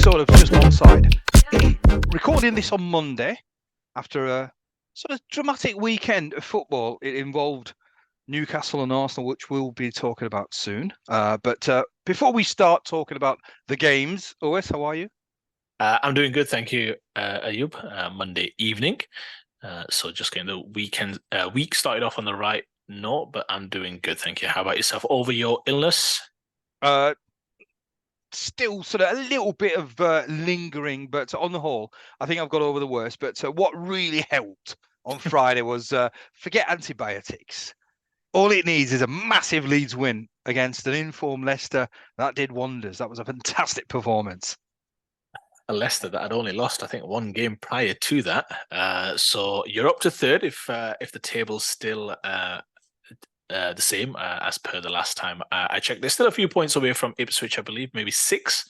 episode of Just Onside. Recording this on Monday after a sort of dramatic weekend of football. It involved Newcastle and Arsenal, which we'll be talking about soon. But before we start talking about the games, Owen, how are you? I'm doing good, thank you, Ayub. Monday evening, so just getting the week started off on the right note, but I'm doing good, thank you. How about yourself? Over your illness? Uh, Still sort of a little bit of lingering, but on the whole, I think I've got over the worst. But what really helped on Friday was forget antibiotics. All it needs is a massive Leeds win against an informed Leicester. That did wonders. That was a fantastic performance. A Leicester that had only lost, I think, one game prior to that. So you're up to third if the table's still the same as per the last time I checked. They're still a few points away from Ipswich, I believe, maybe six.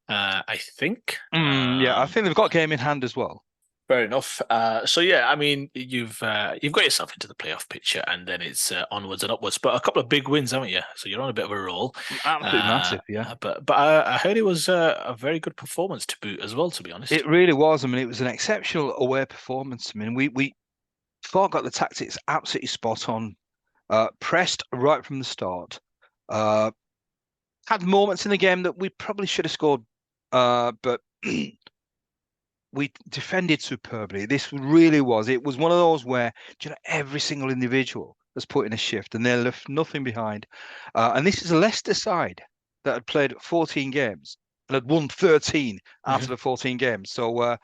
I think. Yeah, I think they've got a game in hand as well. Fair enough. So yeah, I mean, you've got yourself into the playoff picture, and then it's onwards and upwards. But a couple of big wins, haven't you? So you're on a bit of a roll. Absolutely massive, yeah. But I heard it was a very good performance to boot as well. To be honest, It really was. I mean, it was an exceptional away performance. I mean, we thought got the tactics absolutely spot on. Pressed right from the start. Had moments in the game that we probably should have scored, but we defended superbly. This really was. It was one of those where every single individual has put in a shift and they left nothing behind. And this is a Leicester side that had played 14 games and had won 13 out of the 14 games. So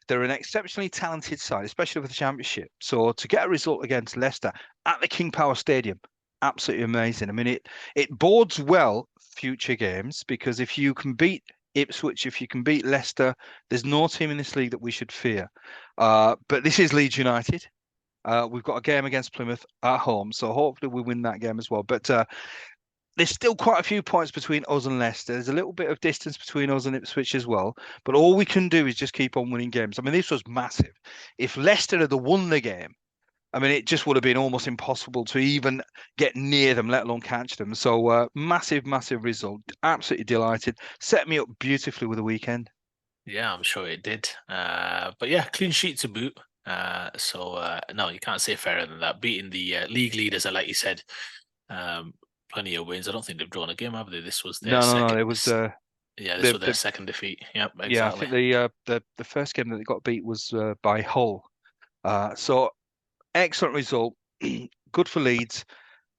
they're an exceptionally talented side, especially for the Championship. So to get a result against Leicester at the King Power Stadium, absolutely amazing. I mean, it bodes well future games because if you can beat Ipswich, if you can beat Leicester, there's no team in this league that we should fear. But this is Leeds United. We've got a game against Plymouth at home, so hopefully we win that game as well. But there's still quite a few points between us and Leicester. There's a little bit of distance between us and Ipswich as well. But all we can do is just keep on winning games. I mean, this was massive. If Leicester had won the game, I mean, it just would have been almost impossible to even get near them, let alone catch them. So massive, massive result. Absolutely delighted. Set me up beautifully with the weekend. yeah, I'm sure it did. But yeah, clean sheet to boot. No, you can't say fairer than that. Beating the league leaders, like you said, plenty of wins. I don't think they've drawn a game, have they? This was their second. No. It was this was their second defeat. Yep, exactly. Yeah, I think the first game that they got beat was by Hull. So excellent result. Good for Leeds.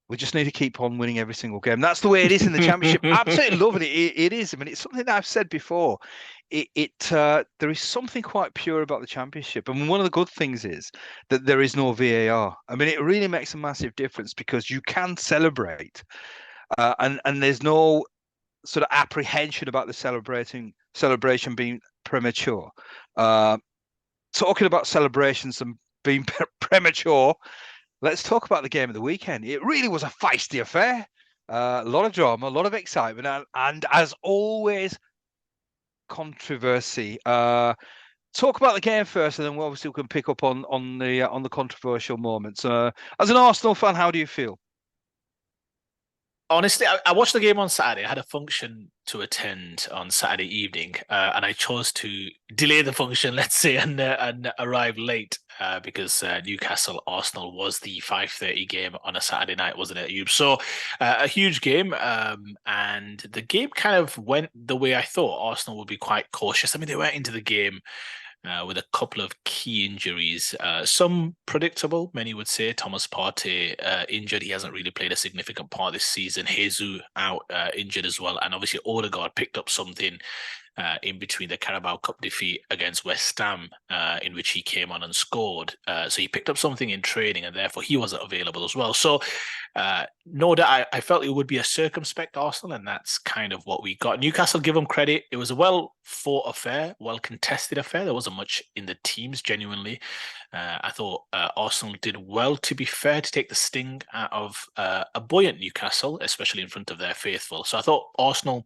We just need to keep on winning every single game. That's the way it is in the Championship. Absolutely loving it. It is. I mean, it's something that I've said before. There is something quite pure about the Championship. I mean, one of the good things is that there is no VAR. I mean, it really makes a massive difference because you can celebrate, and there's no sort of apprehension about the celebration being premature. Talking about celebrations and being premature. Let's talk about the game of the weekend. It really was a feisty affair. A lot of drama, a lot of excitement, and as always, controversy. Talk about the game first, and then we obviously can pick up on the controversial moments. As an Arsenal fan, how do you feel? Honestly, I watched the game on Saturday. I had a function to attend on Saturday evening, and I chose to delay the function, let's say, and arrive late because Newcastle Arsenal was the 5:30 game on a Saturday night, wasn't it, Ayub? So a huge game, and the game kind of went the way I thought. Arsenal would be quite cautious. I mean, they went into the game with a couple of key injuries, some predictable, many would say. Thomas Partey injured. He hasn't really played a significant part this season. Jesus out injured as well. And obviously Odegaard picked up something in between the Carabao Cup defeat against West Ham, in which he came on and scored. So he picked up something in training and therefore he wasn't available as well. So no doubt I felt it would be a circumspect Arsenal, and that's kind of what we got. Newcastle, give them credit. It was a well-fought affair, well-contested affair. There wasn't much in the teams, genuinely. I thought Arsenal did well, to be fair, to take the sting out of a buoyant Newcastle, especially in front of their faithful. So I thought Arsenal,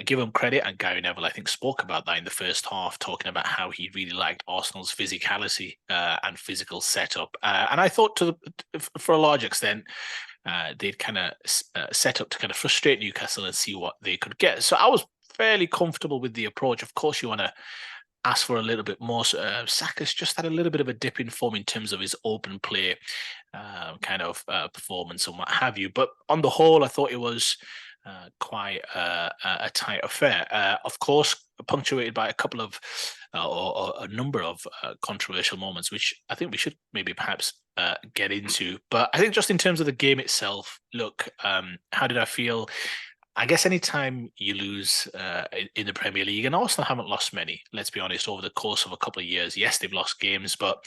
give them credit, and Gary Neville, I think, spoke about that in the first half, talking about how he really liked Arsenal's physicality and physical setup. And I thought, for a large extent, they'd kind of set up to kind of frustrate Newcastle and see what they could get. So I was fairly comfortable with the approach. Of course, you want to ask for a little bit more. Saka's just had a little bit of a dip in form in terms of his open play performance and what have you. But on the whole, I thought it was quite a tight affair. Of course, punctuated by a couple of or a number of controversial moments, which I think we should maybe perhaps get into. But I think just in terms of the game itself, look, how did I feel? I guess anytime you lose in the Premier League, and Arsenal haven't lost many, let's be honest, over the course of a couple of years. Yes, they've lost games, but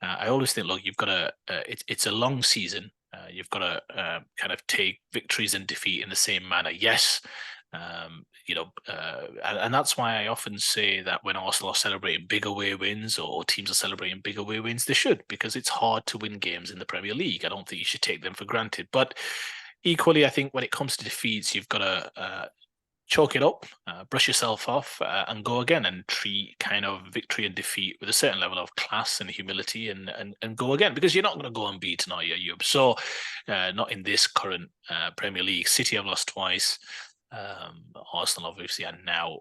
I always think, look, you've got to, it's a long season. You've got to kind of take victories and defeat in the same manner. Yes, and that's why I often say that when Arsenal are celebrating big away wins or teams are celebrating big away wins, they should, because it's hard to win games in the Premier League. I don't think you should take them for granted. But equally, I think when it comes to defeats, you've got to chalk it up, brush yourself off, and go again and treat kind of victory and defeat with a certain level of class and humility and go again, because you're not going to go unbeaten, are you, Ayub? So not in this current Premier League. City have lost twice. Arsenal obviously are now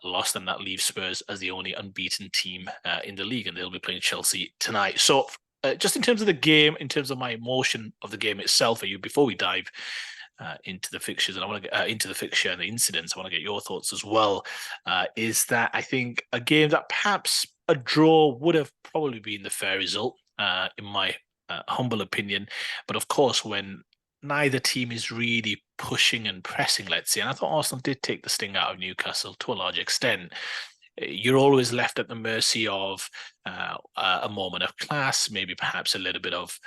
lost, and that leaves Spurs as the only unbeaten team in the league, and they'll be playing Chelsea tonight. So just in terms of the game, in terms of my emotion of the game itself, Ayub, before we dive into the fixtures, and I want to get into the fixture and the incidents, I want to get your thoughts as well. Is that I think a game that perhaps a draw would have probably been the fair result, in my humble opinion. But of course, when neither team is really pushing and pressing, let's say, and I thought Arsenal did take the sting out of Newcastle to a large extent, you're always left at the mercy of a moment of class, maybe perhaps a little bit of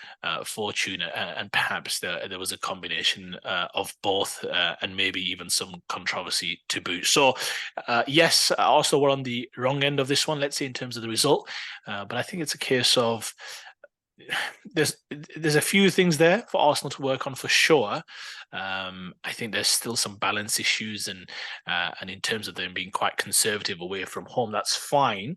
fortune, and perhaps there was a combination of both, and maybe even some controversy to boot. So, yes, also we're on the wrong end of this one, let's say, in terms of the result. But I think it's a case of there's a few things there for Arsenal to work on for sure. I think there's still some balance issues, and in terms of them being quite conservative away from home, that's fine.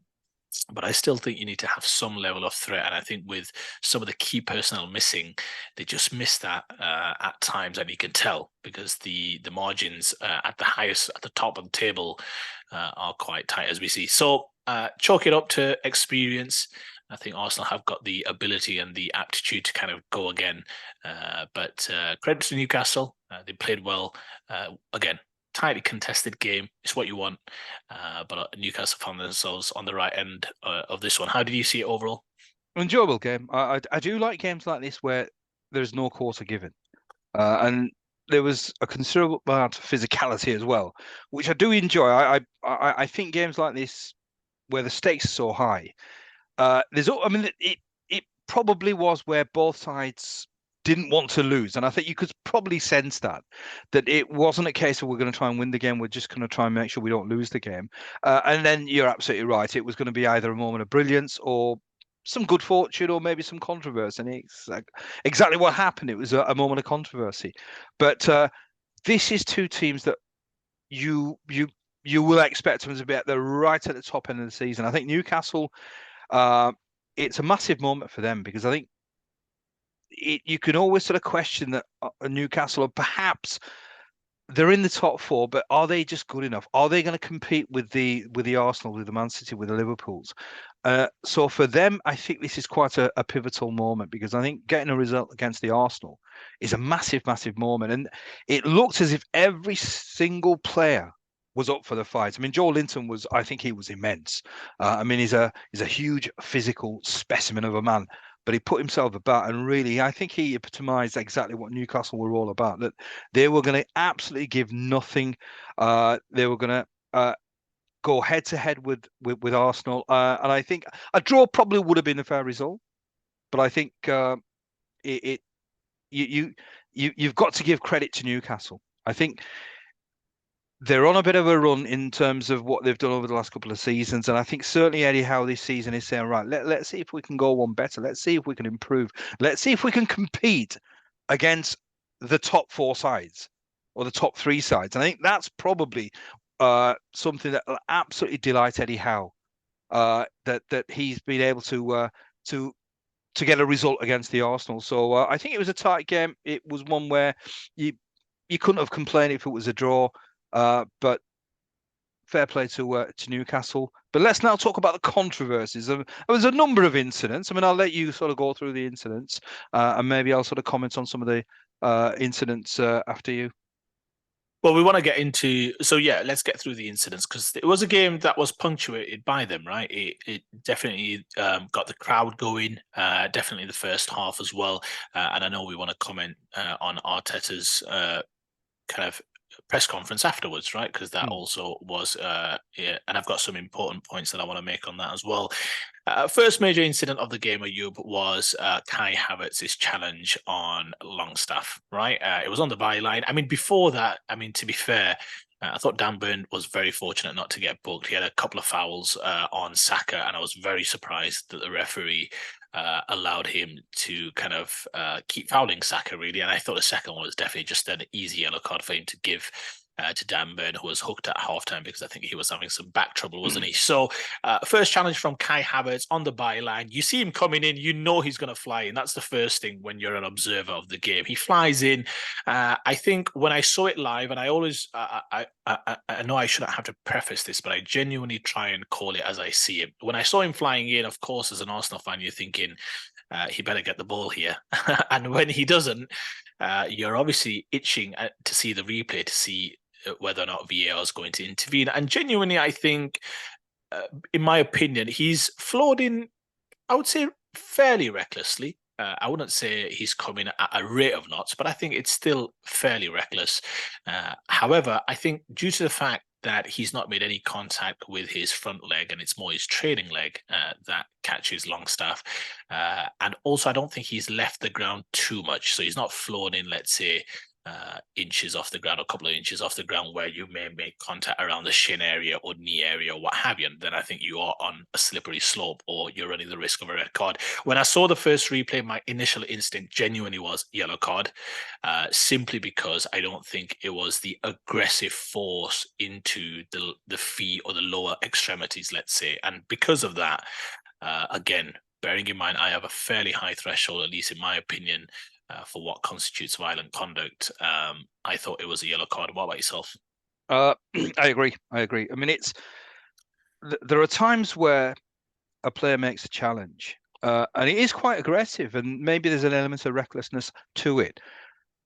But I still think you need to have some level of threat, and I think with some of the key personnel missing, they just miss that at times, and you can tell because the margins at the top of the table are quite tight, as we see. So chalk it up to experience. I think Arsenal have got the ability and the aptitude to kind of go again. But credit to Newcastle. They played well. Again, tightly contested game. It's what you want. But Newcastle found themselves on the right end of this one. How did you see it overall? Enjoyable game. I do like games like this where there's no quarter given. And there was a considerable amount of physicality as well, which I do enjoy. I think games like this where the stakes are so high, it probably was where both sides didn't want to lose, and I think you could probably sense that it wasn't a case of we're going to try and win the game. We're just going to try and make sure we don't lose the game. And then you're absolutely right. It was going to be either a moment of brilliance or some good fortune, or maybe some controversy. And it's exactly what happened. It was a moment of controversy. But this is two teams that you will expect them to be at the right at the top end of the season. I think Newcastle. It's a massive moment for them, because I think you can always sort of question that Newcastle, or perhaps they're in the top four, but are they just good enough? Are they going to compete with the Arsenal, with the Man City, with the Liverpools? So for them, I think this is quite a pivotal moment, because I think getting a result against the Arsenal is a massive, massive moment. And it looked as if every single player was up for the fight. I mean, Joe Linton I think he was immense. I mean, he's a huge physical specimen of a man, but he put himself about, and really, I think he epitomised exactly what Newcastle were all about, that they were going to absolutely give nothing. They were going to go head to head with Arsenal. And I think a draw probably would have been a fair result, but I think you've got to give credit to Newcastle. I think they're on a bit of a run in terms of what they've done over the last couple of seasons. And I think certainly Eddie Howe this season is saying, right, let's see if we can go one better. Let's see if we can improve. Let's see if we can compete against the top four sides or the top three sides. And I think that's probably something that will absolutely delight Eddie Howe, that he's been able to get a result against the Arsenal. So I think it was a tight game. It was one where you couldn't have complained if it was a draw. But fair play to Newcastle. But let's now talk about the controversies. There was a number of incidents. I mean, I'll let you sort of go through the incidents, and maybe I'll sort of comment on some of the incidents after you. Well, we want to get into, so yeah, let's get through the incidents because it was a game that was punctuated by them, right? It definitely got the crowd going, definitely the first half as well. And I know we want to comment on Arteta's kind of press conference afterwards, right? Because that also was, yeah, and I've got some important points that I want to make on that as well. First major incident of the game, Ayub, was Kai Havertz's challenge on Longstaff, right? It was on the byline. I mean, before that, I mean, to be fair, I thought Dan Burn was very fortunate not to get booked. He had a couple of fouls on Saka, and I was very surprised that the referee allowed him to kind of keep fouling Saka, really. And I thought the second one was definitely just an easy yellow card for him to give to Dan Burn, who was hooked at halftime because I think he was having some back trouble, wasn't he? So, first challenge from Kai Havertz on the byline. You see him coming in, you know he's going to fly in. That's the first thing when you're an observer of the game. He flies in. I think when I saw it live, and I always, I know I shouldn't have to preface this, but I genuinely try and call it as I see it. When I saw him flying in, of course, as an Arsenal fan, you're thinking, he better get the ball here. And when he doesn't, you're obviously itching to see the replay to see whether or not VAR is going to intervene. And genuinely, I think, in my opinion, he's flawed in, I would say, fairly recklessly. I wouldn't say he's coming at a rate of knots, but I think it's still fairly reckless. However, I think due to the fact that he's not made any contact with his front leg and it's more his trailing leg that catches Longstaff. And also, I don't think he's left the ground too much. So he's not flown in, let's say, inches off the ground, a couple of inches off the ground where you may make contact around the shin area or knee area or what have you, and then I think you are on a slippery slope or you're running the risk of a red card. When I saw the first replay, my initial instinct genuinely was yellow card, simply because I don't think it was the aggressive force into the feet or the lower extremities, let's say, and because of that, again, bearing in mind I have a fairly high threshold, at least in my opinion, for what constitutes violent conduct. I thought it was a yellow card. What about yourself? I agree. I mean, there are times where a player makes a challenge, and it is quite aggressive, and maybe there's an element of recklessness to it,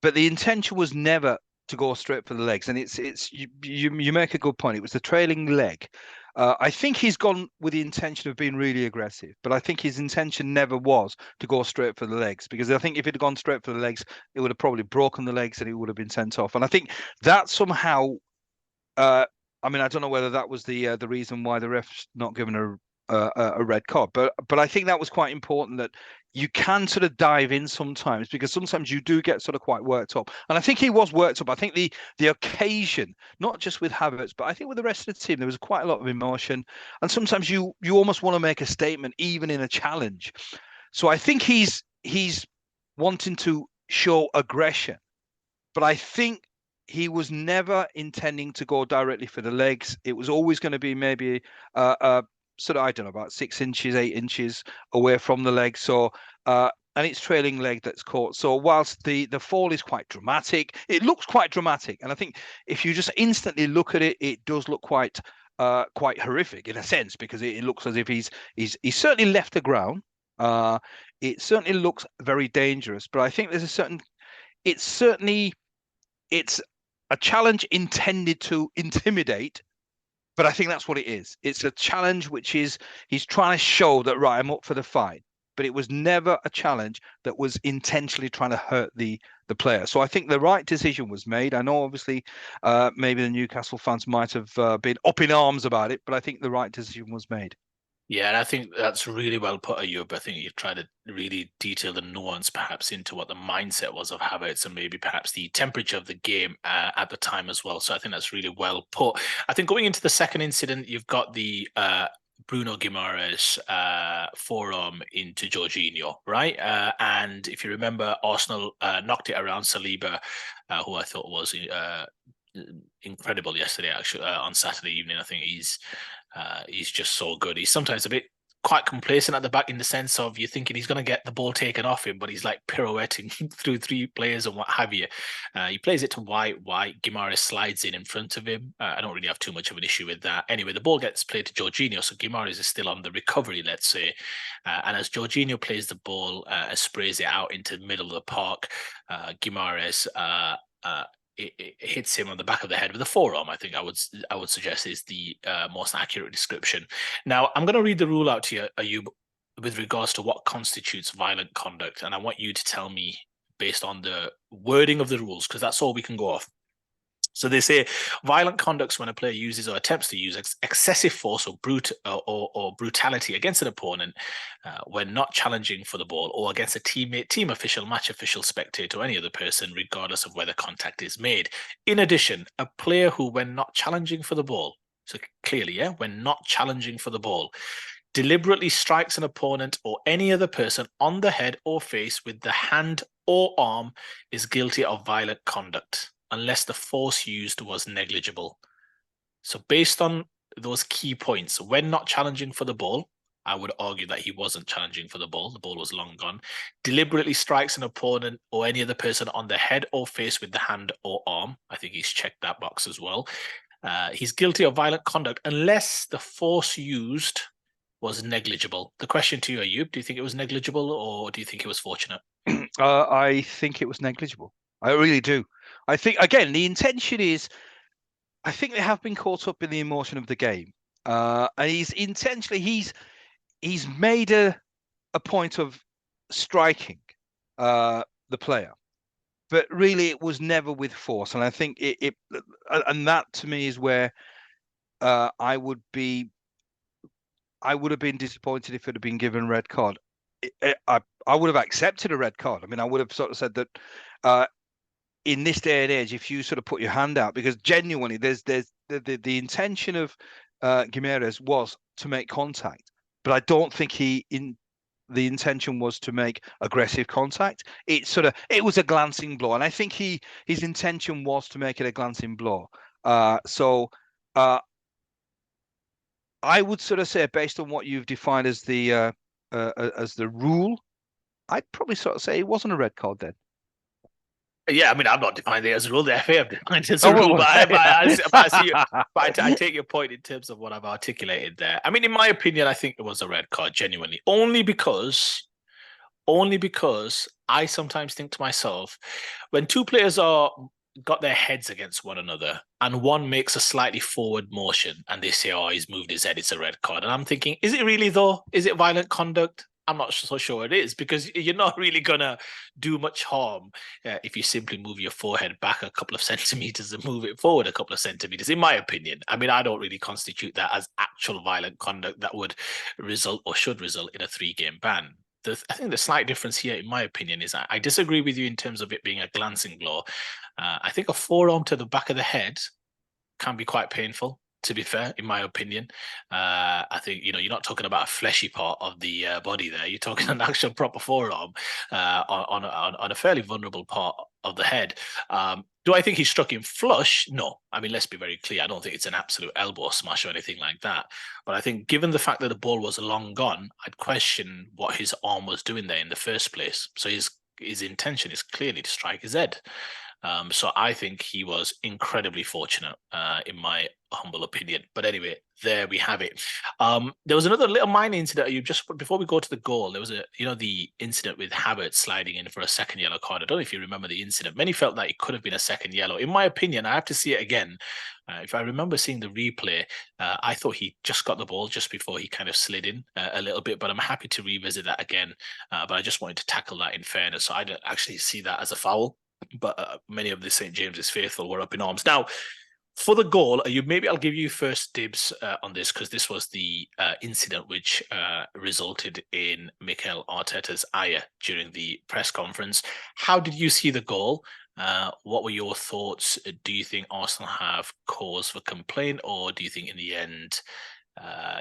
but the intention was never to go straight for the legs. And you make a good point. It was the trailing leg. I think he's gone with the intention of being really aggressive, but I think his intention never was to go straight for the legs, because I think if it had gone straight for the legs, it would have probably broken the legs and it would have been sent off. And I think that somehow, I mean, I don't know whether that was the reason why the ref's not given a red card, but I think that was quite important, that you can sort of dive in sometimes, because sometimes you do get sort of quite worked up. And I think he was worked up. I think the occasion, not just with Havertz, but I think with the rest of the team, there was quite a lot of emotion. And sometimes you almost want to make a statement, even in a challenge. So I think he's wanting to show aggression, but I think he was never intending to go directly for the legs. It was always going to be maybe sort of, I don't know, about 6 inches, 8 inches away from the leg. So, and it's trailing leg that's caught. So whilst the fall is quite dramatic, it looks quite dramatic. And I think if you just instantly look at it, it does look quite horrific in a sense, because it looks as if he's certainly left the ground. It certainly looks very dangerous, but I think there's it's a challenge intended to intimidate. But I think that's what it is. It's a challenge which is, he's trying to show that, right, I'm up for the fight. But it was never a challenge that was intentionally trying to hurt the player. So I think the right decision was made. I know, obviously, maybe the Newcastle fans might have been up in arms about it, but I think the right decision was made. Yeah, and I think that's really well put, Ayub. I think you've tried to really detail the nuance perhaps into what the mindset was of Havertz and maybe perhaps the temperature of the game at the time as well. So I think that's really well put. I think going into the second incident, you've got the Bruno Guimaraes forearm into Jorginho, right? And if you remember, Arsenal knocked it around Saliba, who I thought was incredible yesterday, actually, on Saturday evening. I think he's just so good. He's sometimes a bit quite complacent at the back in the sense of you're thinking he's going to get the ball taken off him, but he's like pirouetting through three players and what have you. He plays it to White. Guimaraes slides in front of him. I don't really have too much of an issue with that. Anyway, the ball gets played to Jorginho, so Guimaraes is still on the recovery, let's say. And as Jorginho plays the ball, sprays it out into the middle of the park, Guimaraes it hits him on the back of the head with a forearm. I think I would suggest is the most accurate description. Now I'm going to read the rule out to you, Ayub, with regards to what constitutes violent conduct, and I want you to tell me based on the wording of the rules, because that's all we can go off. So they say violent conducts when a player uses or attempts to use excessive force or brutality against an opponent when not challenging for the ball, or against a teammate, team official, match official, spectator, or any other person, regardless of whether contact is made. In addition, a player who, when not challenging for the ball, so clearly, when not challenging for the ball, deliberately strikes an opponent or any other person on the head or face with the hand or arm is guilty of violent conduct, unless the force used was negligible. So based on those key points, when not challenging for the ball, I would argue that he wasn't challenging for the ball. The ball was long gone. Deliberately strikes an opponent or any other person on the head or face with the hand or arm. I think he's checked that box as well. He's guilty of violent conduct unless the force used was negligible. The question to you, Ayub, do you think it was negligible, or do you think it was fortunate? I think it was negligible. I really do. I think, again, the intention is, I think they have been caught up in the emotion of the game. And he's made a point of striking the player, but really it was never with force. And I think and that to me is where I would have been disappointed if it had been given a red card. I would have accepted a red card. I mean, I would have sort of said that in this day and age, if you sort of put your hand out, because genuinely, there's the intention of Guimaraes was to make contact, but I don't think the intention was to make aggressive contact. It was a glancing blow, and I think his intention was to make it a glancing blow. So I would sort of say, based on what you've defined as the rule, I'd probably sort of say it wasn't a red card then. Yeah, I mean, I'm not defining it as a rule. The FA have defined it as a rule, but I take your point in terms of what I've articulated there. I mean, in my opinion, I think it was a red card, genuinely, only because I sometimes think to myself, when two players got their heads against one another and one makes a slightly forward motion and they say, oh, he's moved his head, it's a red card. And I'm thinking, is it really though? Is it violent conduct? I'm not so sure it is, because you're not really going to do much harm if you simply move your forehead back a couple of centimeters and move it forward a couple of centimeters, in my opinion. I mean, I don't really constitute that as actual violent conduct that would result or should result in a 3-game ban. I think the slight difference here, in my opinion, is I disagree with you in terms of it being a glancing blow. I think a forearm to the back of the head can be quite painful, to be fair, in my opinion. I think, you're not talking about a fleshy part of the body there. You're talking an actual proper forearm on a fairly vulnerable part of the head. Do I think he struck him flush? No. I mean, let's be very clear. I don't think it's an absolute elbow smash or anything like that. But I think given the fact that the ball was long gone, I'd question what his arm was doing there in the first place. So his intention is clearly to strike his head. So I think he was incredibly fortunate, in my humble opinion. But anyway, there we have it. There was another little minor incident. Just before we go to the goal, there was the incident with Havertz sliding in for a second yellow card. I don't know if you remember the incident. Many felt that it could have been a second yellow. In my opinion, I have to see it again. If I remember seeing the replay, I thought he just got the ball just before he kind of slid in a little bit, but I'm happy to revisit that again. But I just wanted to tackle that in fairness. So I don't actually see that as a foul. But many of the St. James's faithful were up in arms. Now, for the goal, maybe I'll give you first dibs on this, because this was the incident which resulted in Mikel Arteta's ire during the press conference. How did you see the goal? What were your thoughts? Do you think Arsenal have cause for complaint, or do you think in the end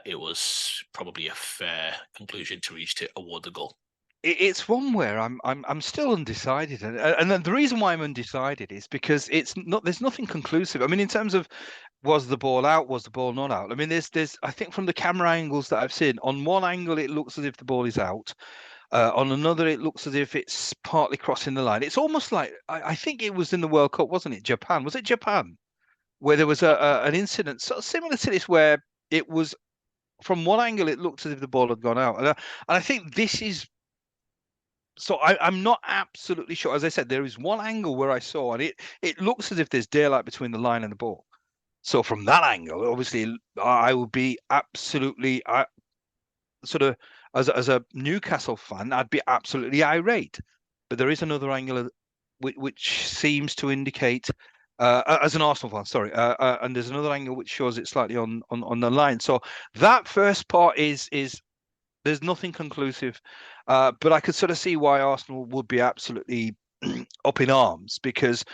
it was probably a fair conclusion to reach to award the goal? it's one where I'm still undecided, and then the reason why I'm undecided is because there's nothing conclusive. I mean, in terms of was the ball out, was the ball not out? I mean, there's I think from the camera angles that I've seen, on one angle it looks as if the ball is out, on another it looks as if it's partly crossing the line. It's almost like I think it was in the World Cup, wasn't it? Japan, was it Japan, where there was an incident sort of similar to this where it was from one angle it looked as if the ball had gone out, and I think this is. So I'm not absolutely sure. As I said, there is one angle where I saw, and it looks as if there's daylight between the line and the ball. So from that angle, obviously, I would be absolutely sort of as a Newcastle fan, I'd be absolutely irate. But there is another angle which seems to indicate, as an Arsenal fan, sorry, and there's another angle which shows it slightly on the line. So that first part is there's nothing conclusive, but I could sort of see why Arsenal would be absolutely up in arms, because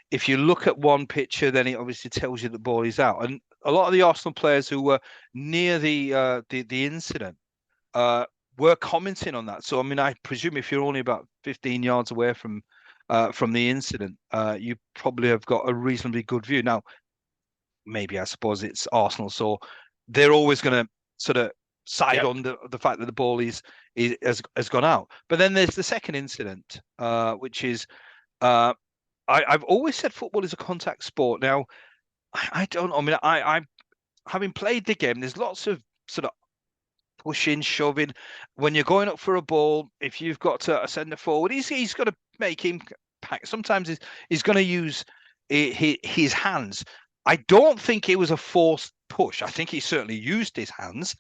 if you look at one picture, then it obviously tells you the ball is out. And a lot of the Arsenal players who were near the incident were commenting on that. So I mean, I presume if you're only about 15 yards away from the incident, you probably have got a reasonably good view. Now, maybe I suppose it's Arsenal, so they're always going to sort of side on the fact that the ball has gone out. But then there's the second incident, which is I've always said football is a contact sport. Now, I don't. I mean, I having played the game, there's lots of sort of pushing, shoving. When you're going up for a ball, if you've got to send it forward, he's got to make him pack. Sometimes he's going to use his hands. I don't think it was a forced push. I think he certainly used his hands.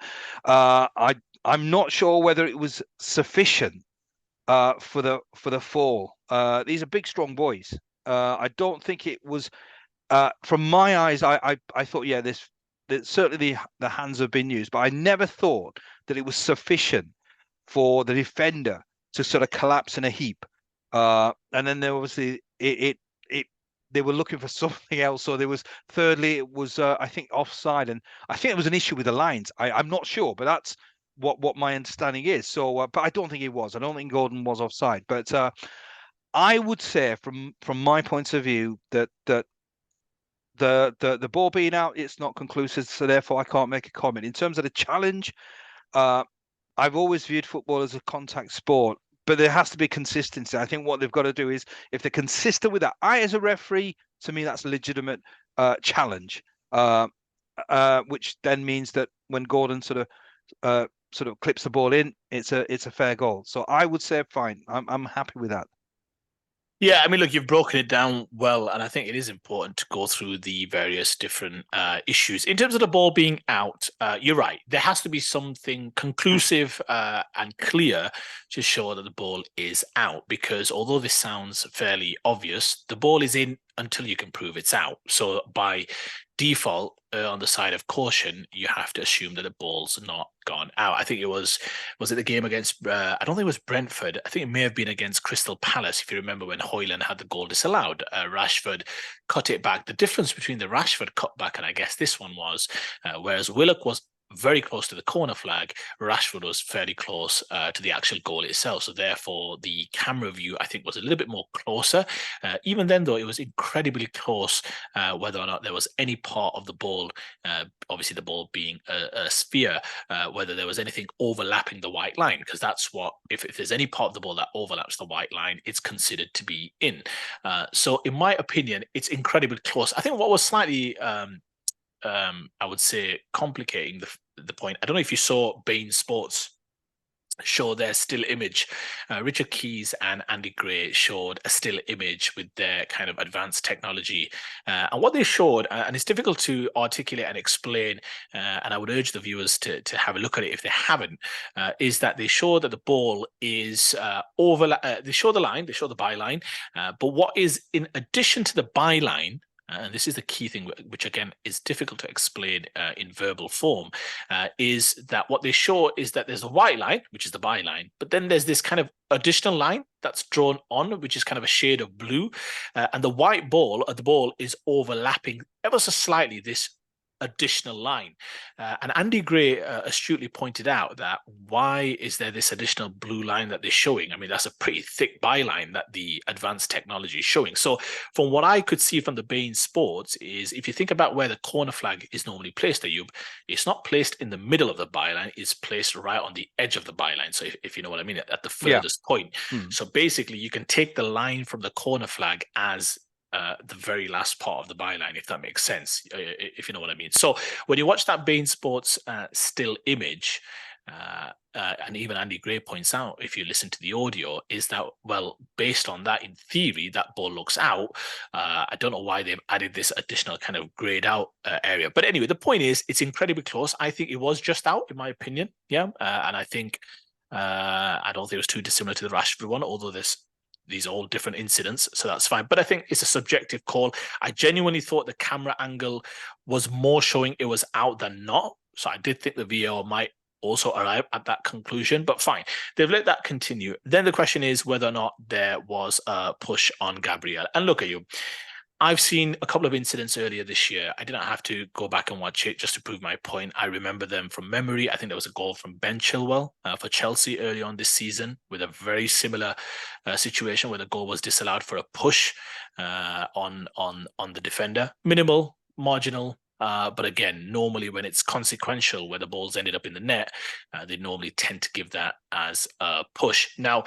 I'm not sure whether it was sufficient for the fall. These are big, strong boys. I don't think it was. From my eyes, I thought, yeah, certainly the hands have been used, but I never thought that it was sufficient for the defender to sort of collapse in a heap. And then there obviously they were looking for something else. So there was thirdly, it was I think offside, and I think it was an issue with the lines. I'm not sure, but that's what my understanding is. So, but I don't think it was. I don't think Gordon was offside. But I would say, from my point of view, that the ball being out, it's not conclusive, so therefore I can't make a comment. In terms of the challenge, I've always viewed football as a contact sport, but there has to be consistency. I think what they've got to do is, if they're consistent with that, as a referee, to me, that's a legitimate challenge, which then means that when Gordon sort of clips the ball in, it's a fair goal. So I would say fine. I'm happy with that. Yeah, I mean, look, you've broken it down well, and I think it is important to go through the various different issues. In terms of the ball being out, you're right. There has to be something conclusive and clear to show that the ball is out, because although this sounds fairly obvious, the ball is in until you can prove it's out. So by default, on the side of caution, you have to assume that the ball's not gone out. I think it was it the game against, I don't think it was Brentford. I think it may have been against Crystal Palace, if you remember, when Højlund had the goal disallowed. Rashford cut it back. The difference between the Rashford cutback and I guess this one was, whereas Willock was very close to the corner flag, Rashford was fairly close to the actual goal itself. So therefore, the camera view, I think, was a little bit more closer. Even then, though, it was incredibly close, whether or not there was any part of the ball, obviously the ball being a sphere, whether there was anything overlapping the white line, because that's what, if there's any part of the ball that overlaps the white line, it's considered to be in. So in my opinion, it's incredibly close. I think what was slightly I would say complicating the point. I don't know if you saw Bain Sports show their still image. Richard Keys and Andy Gray showed a still image with their kind of advanced technology. And what they showed, and it's difficult to articulate and explain, and I would urge the viewers to have a look at it if they haven't, is that they show that the ball is they show the line, they show the byline, but what is in addition to the byline, and this is the key thing, which again is difficult to explain in verbal form, is that what they show is that there's a white line, which is the byline, but then there's this kind of additional line that's drawn on, which is kind of a shade of blue, and the white ball, the ball is overlapping ever so slightly this additional line. And Andy Gray astutely pointed out that why is there this additional blue line that they're showing? I mean, that's a pretty thick byline that the advanced technology is showing. So from what I could see from the Bein Sports is, if you think about where the corner flag is normally placed, Ayub, it's not placed in the middle of the byline, it's placed right on the edge of the byline. So if you know what I mean, at the furthest point. So basically you can take the line from the corner flag as the very last part of the byline, if that makes sense, if you know what I mean. So when you watch that Bein Sports still image, and even Andy Gray points out, if you listen to the audio, is that, well, based on that, in theory, that ball looks out. I don't know why they've added this additional kind of grayed out area. But anyway, the point is, it's incredibly close. I think it was just out, in my opinion. Yeah. And I think, I don't think it was too dissimilar to the Rashford one, although these are all different incidents, so that's fine. But I think it's a subjective call. I genuinely thought the camera angle was more showing it was out than not. So I did think the VAR might also arrive at that conclusion, but fine. They've let that continue. Then the question is whether or not there was a push on Gabriel. And look at you. I've seen a couple of incidents earlier this year. I didn't have to go back and watch it just to prove my point. I remember them from memory. I think there was a goal from Ben Chilwell for Chelsea early on this season with a very similar situation where the goal was disallowed for a push on the defender. Minimal, marginal. But again, normally when it's consequential, where the ball's ended up in the net, they normally tend to give that as a push. Now,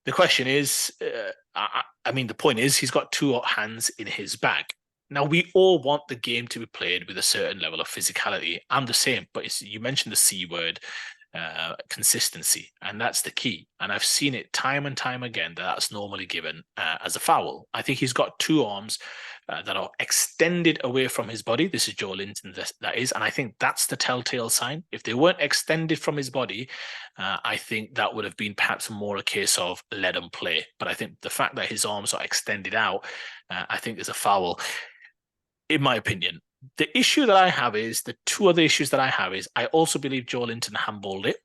the question is, I mean, the point is he's got two hands in his bag. Now, we all want the game to be played with a certain level of physicality. I'm the same, but you mentioned the C word, consistency, and that's the key. And I've seen it time and time again that that's normally given as a foul. I think he's got two arms that are extended away from his body. This is Joelinton, that is, and I think that's the telltale sign. If they weren't extended from his body, I think that would have been perhaps more a case of let him play. But I think the fact that his arms are extended out, I think is a foul, in my opinion. The issue that I have is, the two other issues that I have is, I also believe Joelinton handballed it.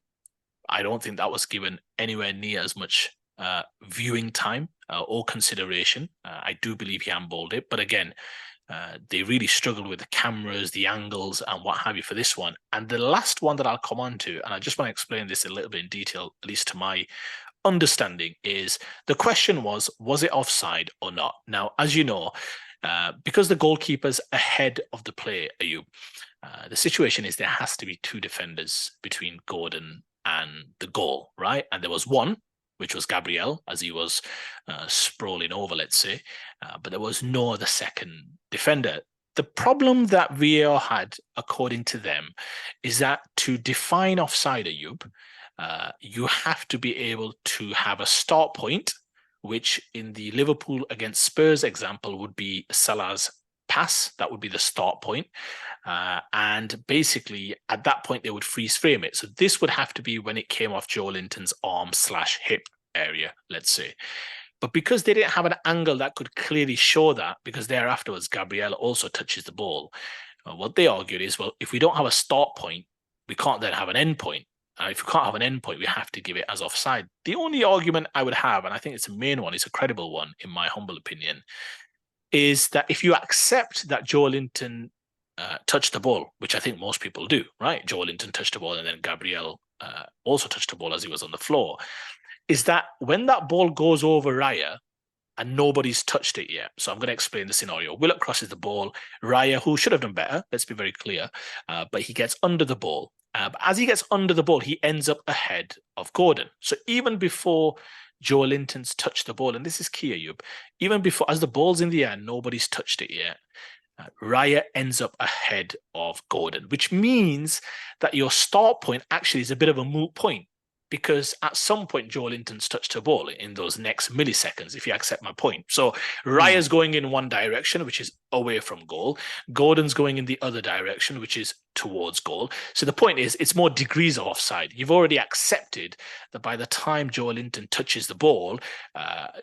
I don't think that was given anywhere near as much viewing time or consideration. I do believe he handballed it, but again, they really struggled with the cameras, the angles, and what have you for this one. And the last one that I'll come on to, and I just want to explain this a little bit in detail, at least to my understanding, is the question was it offside or not? Now, as you know, because the goalkeeper's ahead of the play, Ayub, the situation is there has to be two defenders between Gordon and the goal, right? And there was one, which was Gabriel, as he was sprawling over, let's say, but there was no other second defender. The problem that VAR had, according to them, is that to define offside, Ayub, you have to be able to have a start point, which in the Liverpool against Spurs example would be Salah's pass. That would be the start point. And basically, at that point, they would freeze frame it. So this would have to be when it came off Joelinton's arm/hip area, let's say. But because they didn't have an angle that could clearly show that, because there afterwards, Gabriel also touches the ball, what they argued is, well, if we don't have a start point, we can't then have an end point. If we can't have an end point, we have to give it as offside. The only argument I would have, and I think it's a main one, it's a credible one, in my humble opinion, is that if you accept that Joelinton touched the ball, which I think most people do, right? Joelinton touched the ball and then Gabriel also touched the ball as he was on the floor, is that when that ball goes over Raya and nobody's touched it yet. So I'm going to explain the scenario. Willock crosses the ball. Raya, who should have done better, let's be very clear, but he gets under the ball. But as he gets under the ball, he ends up ahead of Gordon. So even before Joelinton's touched the ball, and this is key, Ayub, even before, as the ball's in the air, nobody's touched it yet, Raya ends up ahead of Gordon, which means that your start point actually is a bit of a moot point, because at some point Joelinton's touched the ball in those next milliseconds, if you accept my point. So Raya's going in one direction, which is away from goal. Gordon's going in the other direction, which is towards goal. So the point is, it's more degrees of offside. You've already accepted that by the time Joelinton touches the ball,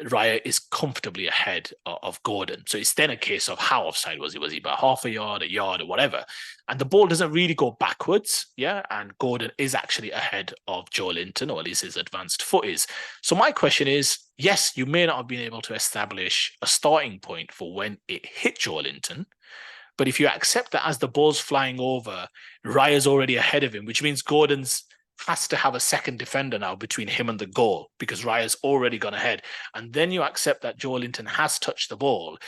Raya is comfortably ahead of Gordon. So it's then a case of how offside was he? Was he about half a yard, or whatever? And the ball doesn't really go backwards, yeah? And Gordon is actually ahead of Joelinton, or at least his advanced foot is. So my question is, yes, you may not have been able to establish a starting point for when it hit Joelinton, But if you accept that as the ball's flying over, Raya's already ahead of him, which means Gordon's has to have a second defender now between him and the goal because Raya's already gone ahead. And then you accept that Joelinton has touched the ball.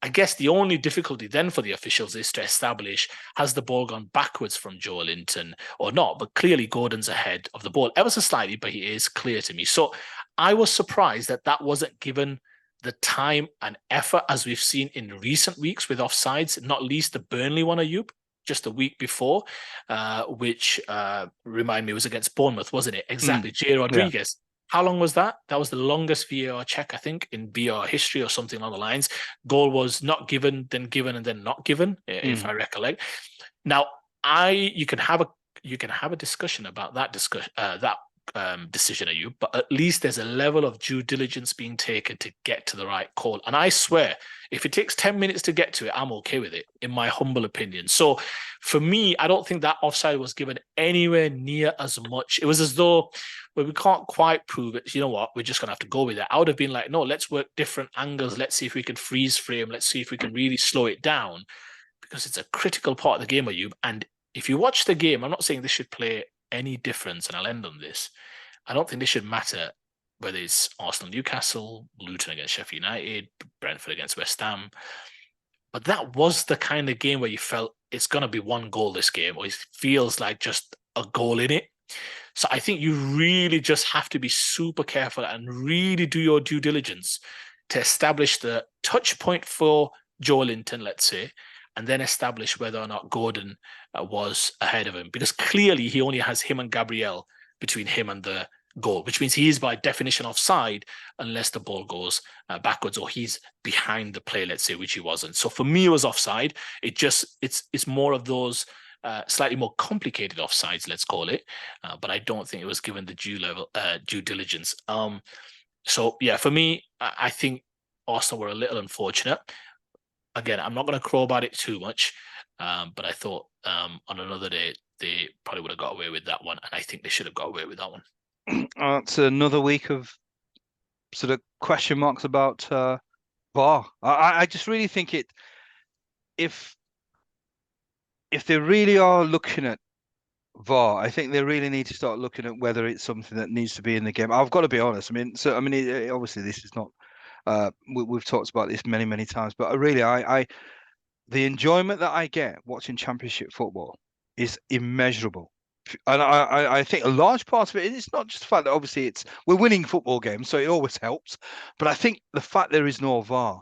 I guess the only difficulty then for the officials is to establish, has the ball gone backwards from Joelinton or not? But clearly Gordon's ahead of the ball ever so slightly, but he is clear to me. So I was surprised that that wasn't given the time and effort as we've seen in recent weeks with offsides, not least the Burnley one, Ayub, just a week before, which remind me was against Bournemouth, wasn't it? Exactly. Jay Rodriguez. Yeah. How long was that? That was the longest VAR check, I think, in VAR history or something along the lines. Goal was not given, and then not given, if I recollect. Now, you can have a discussion about that decision, Ayub, but at least there's a level of due diligence being taken to get to the right call. And I swear, if it takes 10 minutes to get to it, I'm okay with it, in my humble opinion. So for me, I don't think that offside was given anywhere near as much. It was as though, well, we can't quite prove it. You know what? We're just going to have to go with it. I would have been like, no, let's work different angles. Let's see if we can freeze frame. Let's see if we can really slow it down, because it's a critical part of the game, Ayub. And if you watch the game, I'm not saying this should play any difference, and I'll end on this. I don't think this should matter whether it's Arsenal, Newcastle, Luton against Sheffield United, Brentford against West Ham. But that was the kind of game where you felt it's going to be one goal this game, or it feels like just a goal in it. So I think you really just have to be super careful and really do your due diligence to establish the touch point for Joelinton, let's say, and then establish whether or not Gordon was ahead of him. Because clearly he only has him and Gabriel between him and the goal, which means he is by definition offside unless the ball goes backwards or he's behind the play, let's say, which he wasn't. So for me, it was offside. It's more of those slightly more complicated offsides, let's call it. But I don't think it was given the due diligence. So yeah, for me, I think Arsenal were a little unfortunate. Again, I'm not going to crow about it too much, but I thought on another day they probably would have got away with that one, and I think they should have got away with that one. It's another week of sort of question marks about VAR. I just really think if they really are looking at VAR, I think they really need to start looking at whether it's something that needs to be in the game. I've got to be honest. Obviously this is not. We've talked about this many times, but I the enjoyment that I get watching Championship football is immeasurable. And I think a large part of it is not just the fact that obviously we're winning football games, so it always helps. But I think the fact there is no VAR,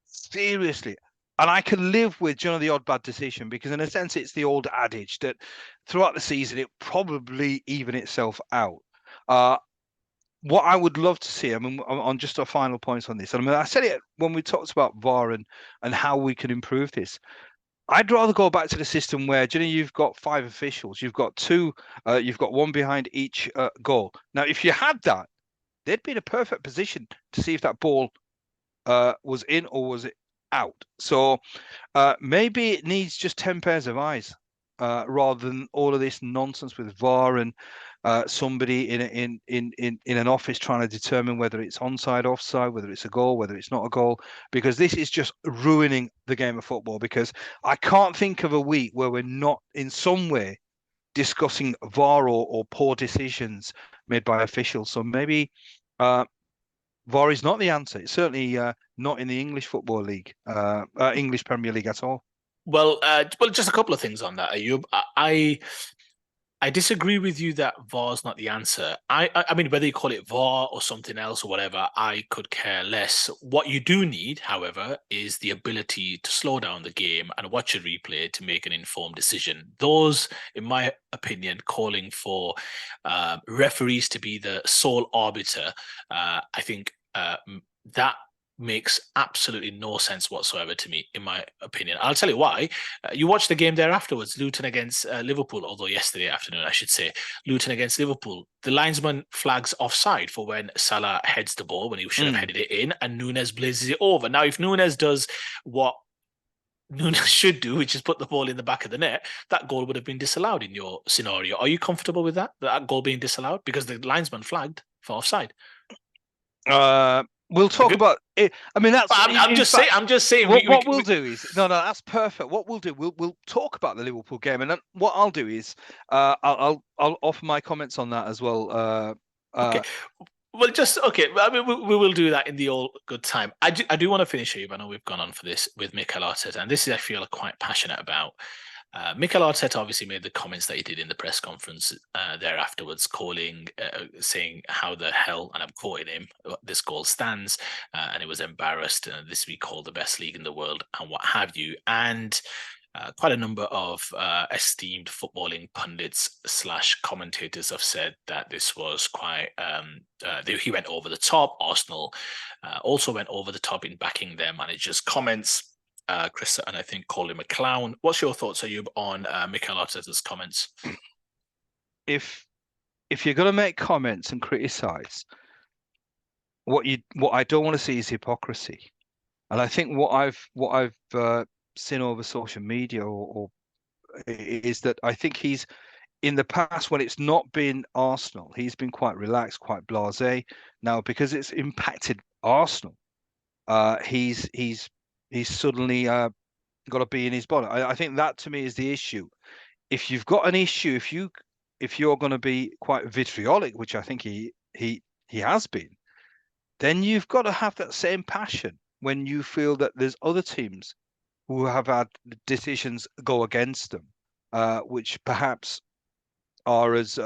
seriously, and I can live with the odd bad decision, because in a sense it's the old adage that throughout the season it probably even itself out. What I would love to see, on just a final point on this, I said it when we talked about VAR and how we can improve this. I'd rather go back to the system where, you've got 5 officials, you've got 2, you've got 1 behind each goal. Now, if you had that, they'd be in a perfect position to see if that ball was in or was it out. So maybe it needs just 10 pairs of eyes rather than all of this nonsense with VAR and somebody in an office trying to determine whether it's onside, offside, whether it's a goal, whether it's not a goal, because this is just ruining the game of football. Because I can't think of a week where we're not in some way discussing VAR or poor decisions made by officials. So maybe VAR is not the answer. It's certainly not in the English Football League, English Premier League at all. Well, just a couple of things on that, Ayub. I disagree with you that VAR is not the answer. I mean, whether you call it VAR or something else or whatever, I could care less. What you do need, however, is the ability to slow down the game and watch a replay to make an informed decision. Those, in my opinion, calling for referees to be the sole arbiter, I think that makes absolutely no sense whatsoever to me, in my opinion. I'll tell you why. You watched the game there afterwards, Luton against Liverpool, although yesterday afternoon, I should say, Luton against Liverpool. The linesman flags offside for when Salah heads the ball when he should have headed it in, and Nunes blazes it over. Now, if Nunes does what Nunes should do, which is put the ball in the back of the net, that goal would have been disallowed in your scenario. Are you comfortable with that goal being disallowed? Because the linesman flagged for offside. We'll talk about it. I mean, that's I'm just saying. I'm just saying. What we'll do is no, that's perfect. What we'll do, we'll talk about the Liverpool game, and then what I'll do is, I'll offer my comments on that as well. Okay. Well, just okay. I mean, we will do that in the all good time. I do want to finish here. I know we've gone on for this with Mikel Arteta, and this is I feel quite passionate about. Mikel Arteta obviously made the comments that he did in the press conference there afterwards, saying how the hell, and I'm quoting him, this goal stands, and it was embarrassed. This we call the best league in the world, and what have you. And quite a number of esteemed footballing pundits / commentators have said that this was quite. He went over the top. Arsenal also went over the top in backing their manager's comments. Chris and I think called him a clown. What's your thoughts, Ayub, on Mikel Arteta's comments? If you're going to make comments and criticise, what I don't want to see is hypocrisy, and I think what I've seen over social media or is that I think he's in the past when it's not been Arsenal, he's been quite relaxed, quite blasé. Now because it's impacted Arsenal, he's suddenly got to be in his body. I think that to me is the issue. If you've got an issue, if you're going to be quite vitriolic, which I think he has been, then you've got to have that same passion when you feel that there's other teams who have had decisions go against them, which perhaps are as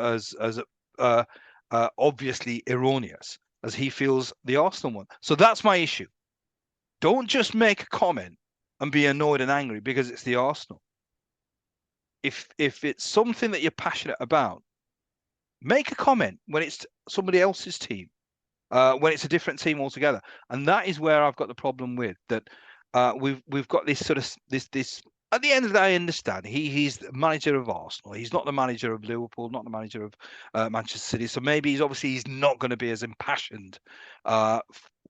obviously erroneous as he feels the Arsenal one. So that's my issue. Don't just make a comment and be annoyed and angry because it's the Arsenal. If it's something that you're passionate about, make a comment when it's somebody else's team, when it's a different team altogether. And that is where I've got the problem with that. We've got this sort of this. At the end of the day, I understand he's the manager of Arsenal. He's not the manager of Liverpool, not the manager of Manchester City. So maybe he's not going to be as impassioned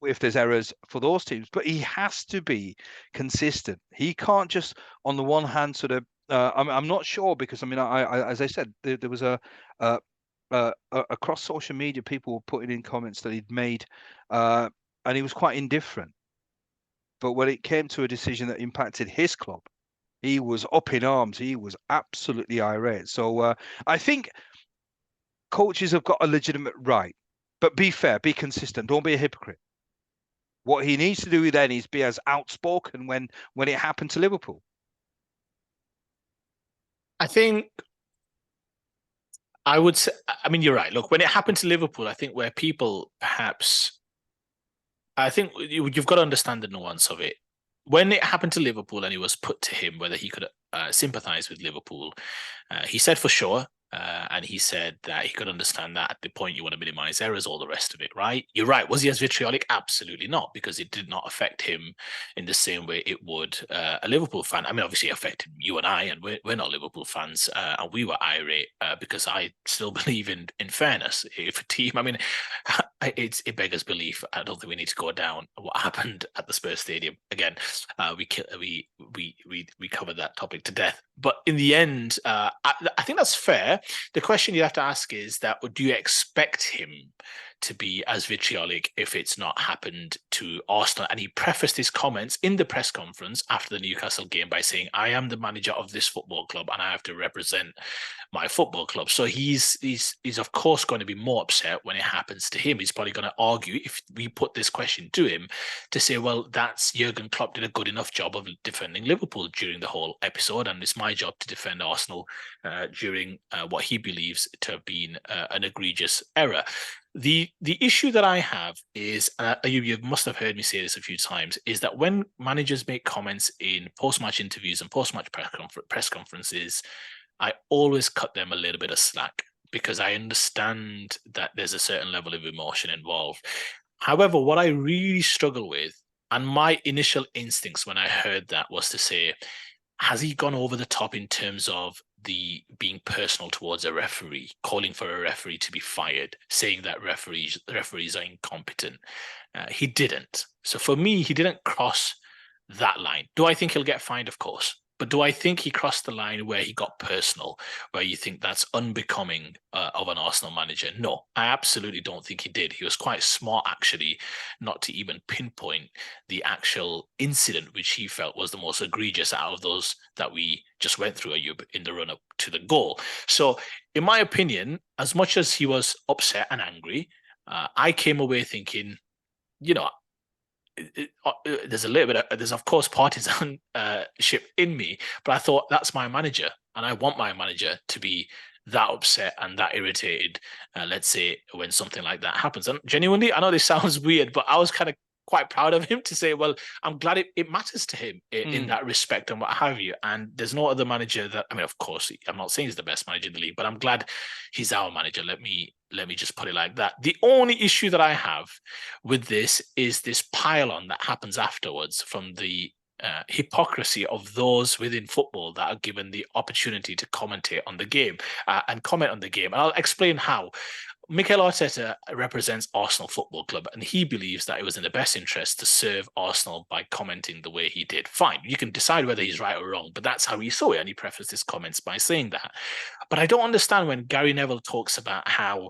if there's errors for those teams. But he has to be consistent. He can't just, on the one hand, sort of. I'm not sure because I mean, I as I said, there was across social media, people were putting in comments that he'd made, and he was quite indifferent. But when it came to a decision that impacted his club, he was up in arms. He was absolutely irate. So I think coaches have got a legitimate right, but be fair, be consistent. Don't be a hypocrite. What he needs to do then is be as outspoken when it happened to Liverpool. I think I would say, I mean, you're right. Look, when it happened to Liverpool, I think where people perhaps, I think you've got to understand the nuance of it. When it happened to Liverpool and it was put to him whether he could sympathise with Liverpool, he said for sure. And he said that he could understand that at the point you want to minimize errors, all the rest of it, right? You're right. Was he as vitriolic? Absolutely not, because it did not affect him in the same way it would a Liverpool fan. I mean, obviously it affected you and I, and we're not Liverpool fans, and we were irate because I still believe in fairness. If a team, I mean, it beggars belief. I don't think we need to go down what happened at the Spurs Stadium again. We covered that topic to death, but in the end, I think that's fair. The question you have to ask is that, do you expect him to be as vitriolic if it's not happened to Arsenal? And he prefaced his comments in the press conference after the Newcastle game by saying, I am the manager of this football club and I have to represent my football club. So he's of course going to be more upset when it happens to him. He's probably going to argue, if we put this question to him, to say, well, that's Jurgen Klopp did a good enough job of defending Liverpool during the whole episode, and it's my job to defend Arsenal during what he believes to have been an egregious error. The issue that I have is, you must have heard me say this a few times, is that when managers make comments in post-match interviews and post-match press conferences, I always cut them a little bit of slack because I understand that there's a certain level of emotion involved. However, what I really struggle with, and my initial instincts when I heard that was to say, has he gone over the top in terms of the being personal towards a referee, calling for a referee to be fired, saying that referees are incompetent? He didn't. So for me, he didn't cross that line. Do I think he'll get fined? Of course. But do I think he crossed the line where he got personal, where you think that's unbecoming of an Arsenal manager? No, I absolutely don't think he did. He was quite smart, actually, not to even pinpoint the actual incident which he felt was the most egregious out of those that we just went through, Ayub, in the run-up to the goal. So, in my opinion, as much as he was upset and angry, I came away thinking, you know, there's a little bit of, there's of course partisan ship in me, but I thought that's my manager, and I want my manager to be that upset and that irritated, let's say, when something like that happens. And genuinely, I know this sounds weird, but I was kind of quite proud of him to say, well, I'm glad it matters to him in that respect and what have you. And there's no other manager that, I mean, of course, I'm not saying he's the best manager in the league, but I'm glad he's our manager. Let me just put it like that. The only issue that I have with this is this pile on that happens afterwards from the hypocrisy of those within football that are given the opportunity to commentate on the game and comment on the game. And I'll explain how. Mikel Arteta represents Arsenal Football Club, and he believes that it was in the best interest to serve Arsenal by commenting the way he did. Fine, you can decide whether he's right or wrong, but that's how he saw it, and he prefaced his comments by saying that. But I don't understand when Gary Neville talks about how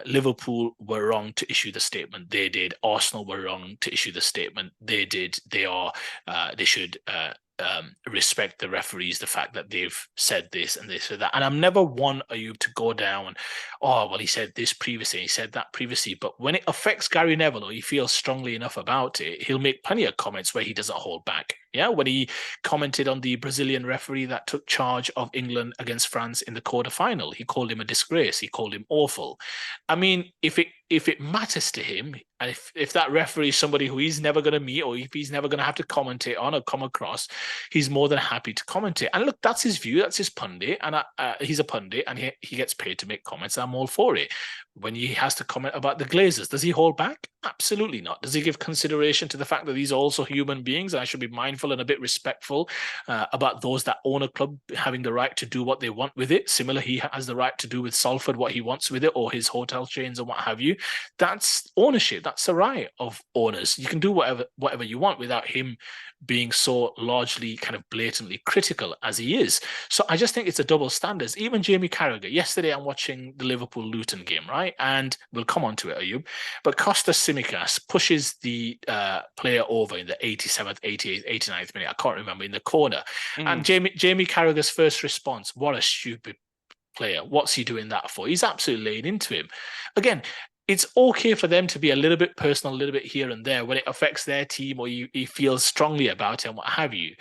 Liverpool were wrong to issue the statement they did, Arsenal were wrong to issue the statement they did. They should respect the referees, the fact that they've said this and they said that. And I'm never one of you to go down, oh, well, he said this previously, he said that previously. But when it affects Gary Neville or he feels strongly enough about it, he'll make plenty of comments where he doesn't hold back. Yeah, when he commented on the Brazilian referee that took charge of England against France in the quarter-final, he called him a disgrace. He called him awful. I mean, if it matters to him, and if that referee is somebody who he's never going to meet or if he's never going to have to commentate on or come across, he's more than happy to commentate. And look, that's his view. That's his pundit. And he's a pundit and he gets paid to make comments. I'm all for it. When he has to comment about the Glazers, does he hold back? Absolutely not. Does he give consideration to the fact that these are also human beings and I should be mindful and a bit respectful about those that own a club having the right to do what they want with it? Similar, he has the right to do with Salford what he wants with it, or his hotel chains and what have you. That's ownership. That's the right of owners. You can do whatever you want without him being so largely kind of blatantly critical as he is. So I just think it's a double standards. Even Jamie Carragher, yesterday I'm watching the Liverpool-Luton game, right? And we'll come on to it, Ayub. But Kostas Tsimikas pushes the player over in the 87th, 88th, 89th minute. I can't remember, in the corner. And Jamie Carragher's first response, what a stupid player. What's he doing that for? He's absolutely laying into him. Again, it's okay for them to be a little bit personal, a little bit here and there when it affects their team or he feels strongly about it and what have you.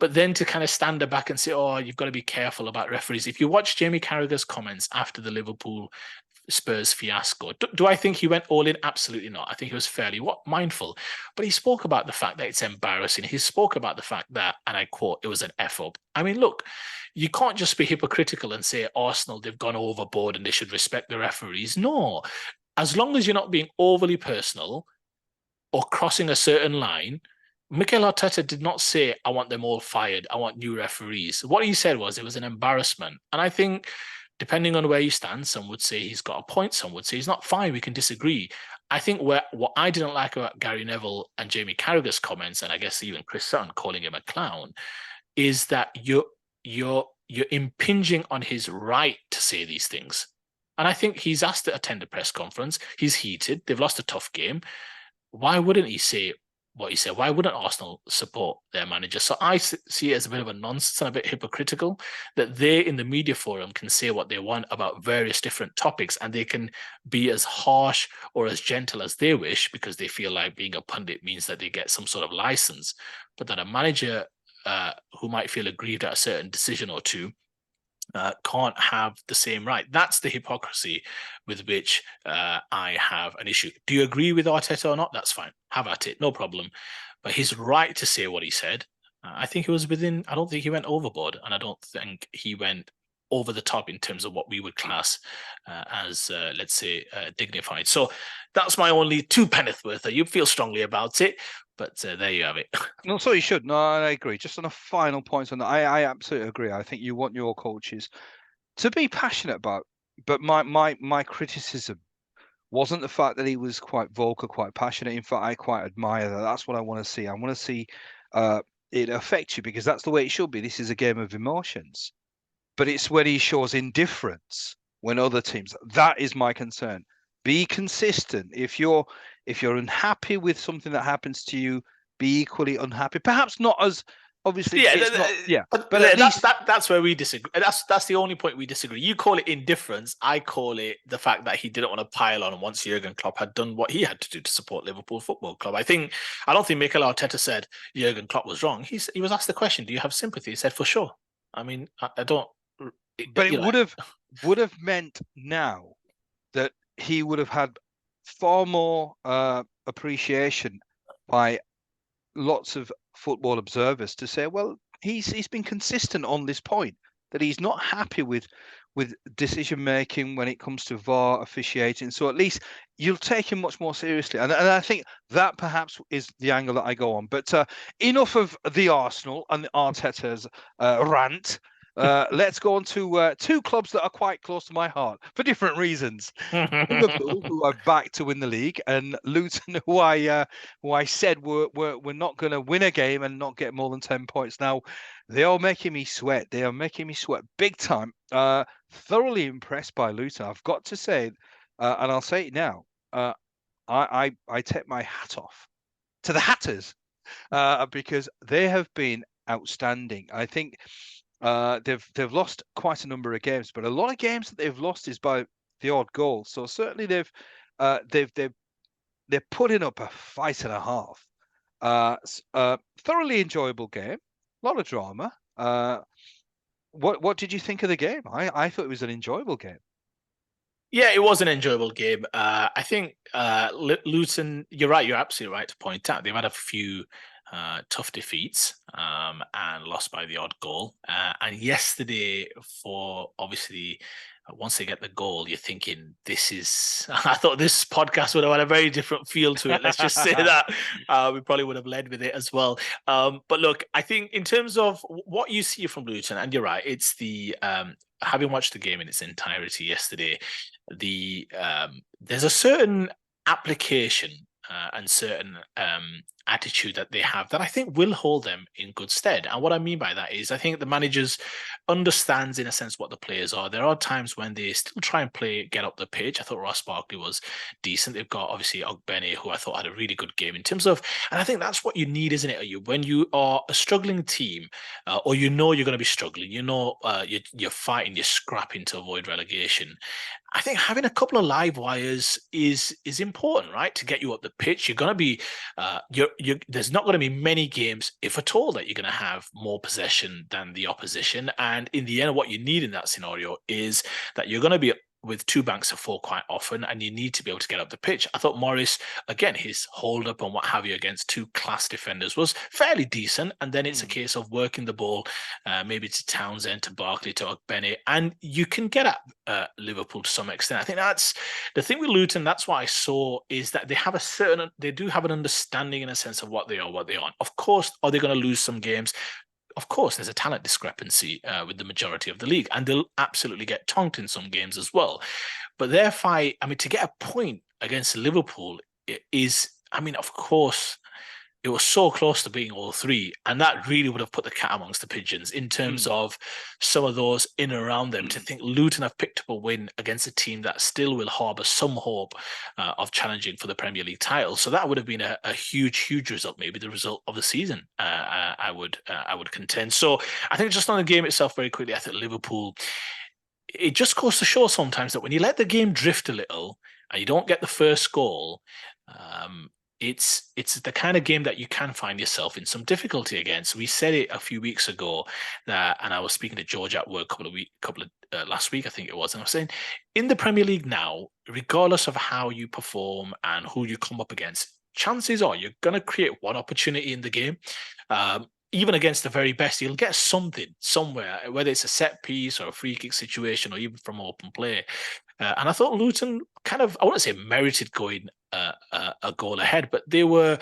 But then to kind of stand back and say, oh, you've got to be careful about referees. If you watch Jamie Carragher's comments after the Liverpool Spurs fiasco, do I think he went all in? Absolutely not. I think he was fairly mindful. But he spoke about the fact that it's embarrassing. He spoke about the fact that, and I quote, it was an F up. I mean, look, you can't just be hypocritical and say Arsenal, they've gone overboard and they should respect the referees. No. As long as you're not being overly personal or crossing a certain line, Mikel Arteta did not say, I want them all fired. I want new referees. What he said was it was an embarrassment. And I think, depending on where you stand, some would say he's got a point. Some would say he's not. Fine, we can disagree. I think what I didn't like about Gary Neville and Jamie Carragher's comments, and I guess even Chris Sutton calling him a clown, is that you're impinging on his right to say these things. And I think he's asked to attend a press conference. He's heated. They've lost a tough game. Why wouldn't he say what he said? Why wouldn't Arsenal support their manager? So I see it as a bit of a nonsense and a bit hypocritical that they in the media forum can say what they want about various different topics and they can be as harsh or as gentle as they wish because they feel like being a pundit means that they get some sort of license. But that a manager who might feel aggrieved at a certain decision or two can't have the same right. That's the hypocrisy with which I have an issue. Do you agree with Arteta or not? That's fine. Have at it. No problem. But his right to say what he said, I think he was within, I don't think he went overboard. And I don't think he went over the top in terms of what we would class as, let's say, dignified. So that's my only two penneth worth. You feel strongly about it. But there you have it. No, so you should. No, I agree. Just on a final point on that, I absolutely agree. I think you want your coaches to be passionate about. But my criticism wasn't the fact that he was quite vocal, quite passionate. In fact, I quite admire that. That's what I want to see. I want to see it affects you because that's the way it should be. This is a game of emotions. But it's when he shows indifference when other teams. That is my concern. Be consistent. If you're unhappy with something that happens to you, be equally unhappy. Perhaps not as obviously. Yeah, It's not. Yeah, but but at least that's where we disagree. That's the only point we disagree. You call it indifference. I call it the fact that he didn't want to pile on once Jurgen Klopp had done what he had to do to support Liverpool Football Club. I don't think Mikel Arteta said Jurgen Klopp was wrong. He was asked the question, "Do you have sympathy?" He said, "For sure." I mean, I don't. but it You know, would have meant now that he would have had far more appreciation by lots of football observers to say, well, he's been consistent on this point that he's not happy with decision making when it comes to VAR officiating. So at least you'll take him much more seriously, and I think that perhaps is the angle that I go on. But enough of the Arsenal and the Arteta's rant. Let's go on to two clubs that are quite close to my heart for different reasons. Liverpool, who are back to win the league, and Luton, who I said were not going to win a game and not get more than 10 points. Now, they are making me sweat. They are making me sweat big time. Thoroughly impressed by Luton, I've got to say, and I'll say it now. I take my hat off to the Hatters because they have been outstanding. I think they've lost quite a number of games, but a lot of games that they've lost is by the odd goal. So certainly they're putting up a fight and a half. Thoroughly enjoyable game, a lot of drama. What did you think of the game? I thought it was an enjoyable game. Yeah, it was an enjoyable game. I think Luton, you're right, you're absolutely right to point out they've had a few tough defeats and lost by the odd goal. And yesterday, for obviously, once they get the goal, you're thinking, this is. I thought this podcast would have had a very different feel to it. Let's just say that. We probably would have led with it as well. But look, I think in terms of what you see from Luton, and you're right, it's the. Having watched the game in its entirety yesterday, there's a certain application and certain attitude that they have that I think will hold them in good stead. And what I mean by that is I think the managers understands in a sense what the players are. There are times when they still try and get up the pitch. I thought Ross Barkley was decent. They've got obviously Ogbene, who I thought had a really good game in terms of, and I think that's what you need, isn't it, Ayub? When you are a struggling team, or you know you're going to be struggling, you know you're fighting, you're scrapping to avoid relegation. I think having a couple of live wires is important, right? To get you up the pitch, you're going to be, there's not going to be many games, if at all, that you're going to have more possession than the opposition. And in the end, what you need in that scenario is that you're going to be with two banks of four quite often, and you need to be able to get up the pitch. I thought Morris, again, his hold up and what have you against two class defenders was fairly decent. And then it's a case of working the ball, maybe to Townsend, to Barkley, to Ogbene, and you can get at Liverpool to some extent. I think that's the thing with Luton. That's what I saw, is that they do have an understanding in a sense of what they are, what they aren't. Of course, are they going to lose some games? Of course, there's a talent discrepancy with the majority of the league, and they'll absolutely get tonked in some games as well. But their fight, I mean, to get a point against Liverpool is, I mean, of course, it was so close to being all three, and that really would have put the cat amongst the pigeons in terms of some of those in and around them. To think Luton have picked up a win against a team that still will harbour some hope of challenging for the Premier League title, so that would have been a huge result, maybe the result of the season. I would contend. So I think just on the game itself, very quickly, I think Liverpool. It just goes to show sometimes that when you let the game drift a little and you don't get the first goal. It's the kind of game that you can find yourself in some difficulty against. We said it a few weeks ago and I was speaking to George at work last week, I think it was, and I was saying, in the Premier League now, regardless of how you perform and who you come up against, chances are you're going to create one opportunity in the game. Even against the very best, you'll get something somewhere, whether it's a set piece or a free kick situation or even from open play. And I thought Luton kind of, I wouldn't say merited going a goal ahead, but they were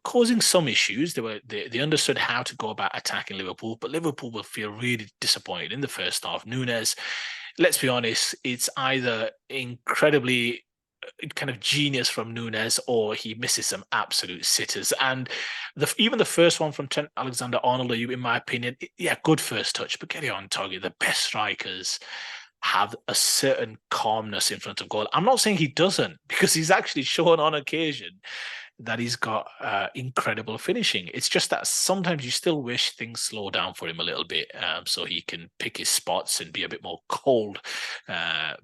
causing some issues. They understood how to go about attacking Liverpool, but Liverpool will feel really disappointed in the first half. Núñez, let's be honest, it's either incredibly kind of genius from Nunes, or he misses some absolute sitters. And even the first one from Trent Alexander-Arnold, in my opinion, yeah, good first touch, but get it on target. The best strikers have a certain calmness in front of goal. I'm not saying he doesn't, because he's actually shown on occasion that he's got incredible finishing. It's just that sometimes you still wish things slow down for him a little bit, so he can pick his spots and be a bit more cold,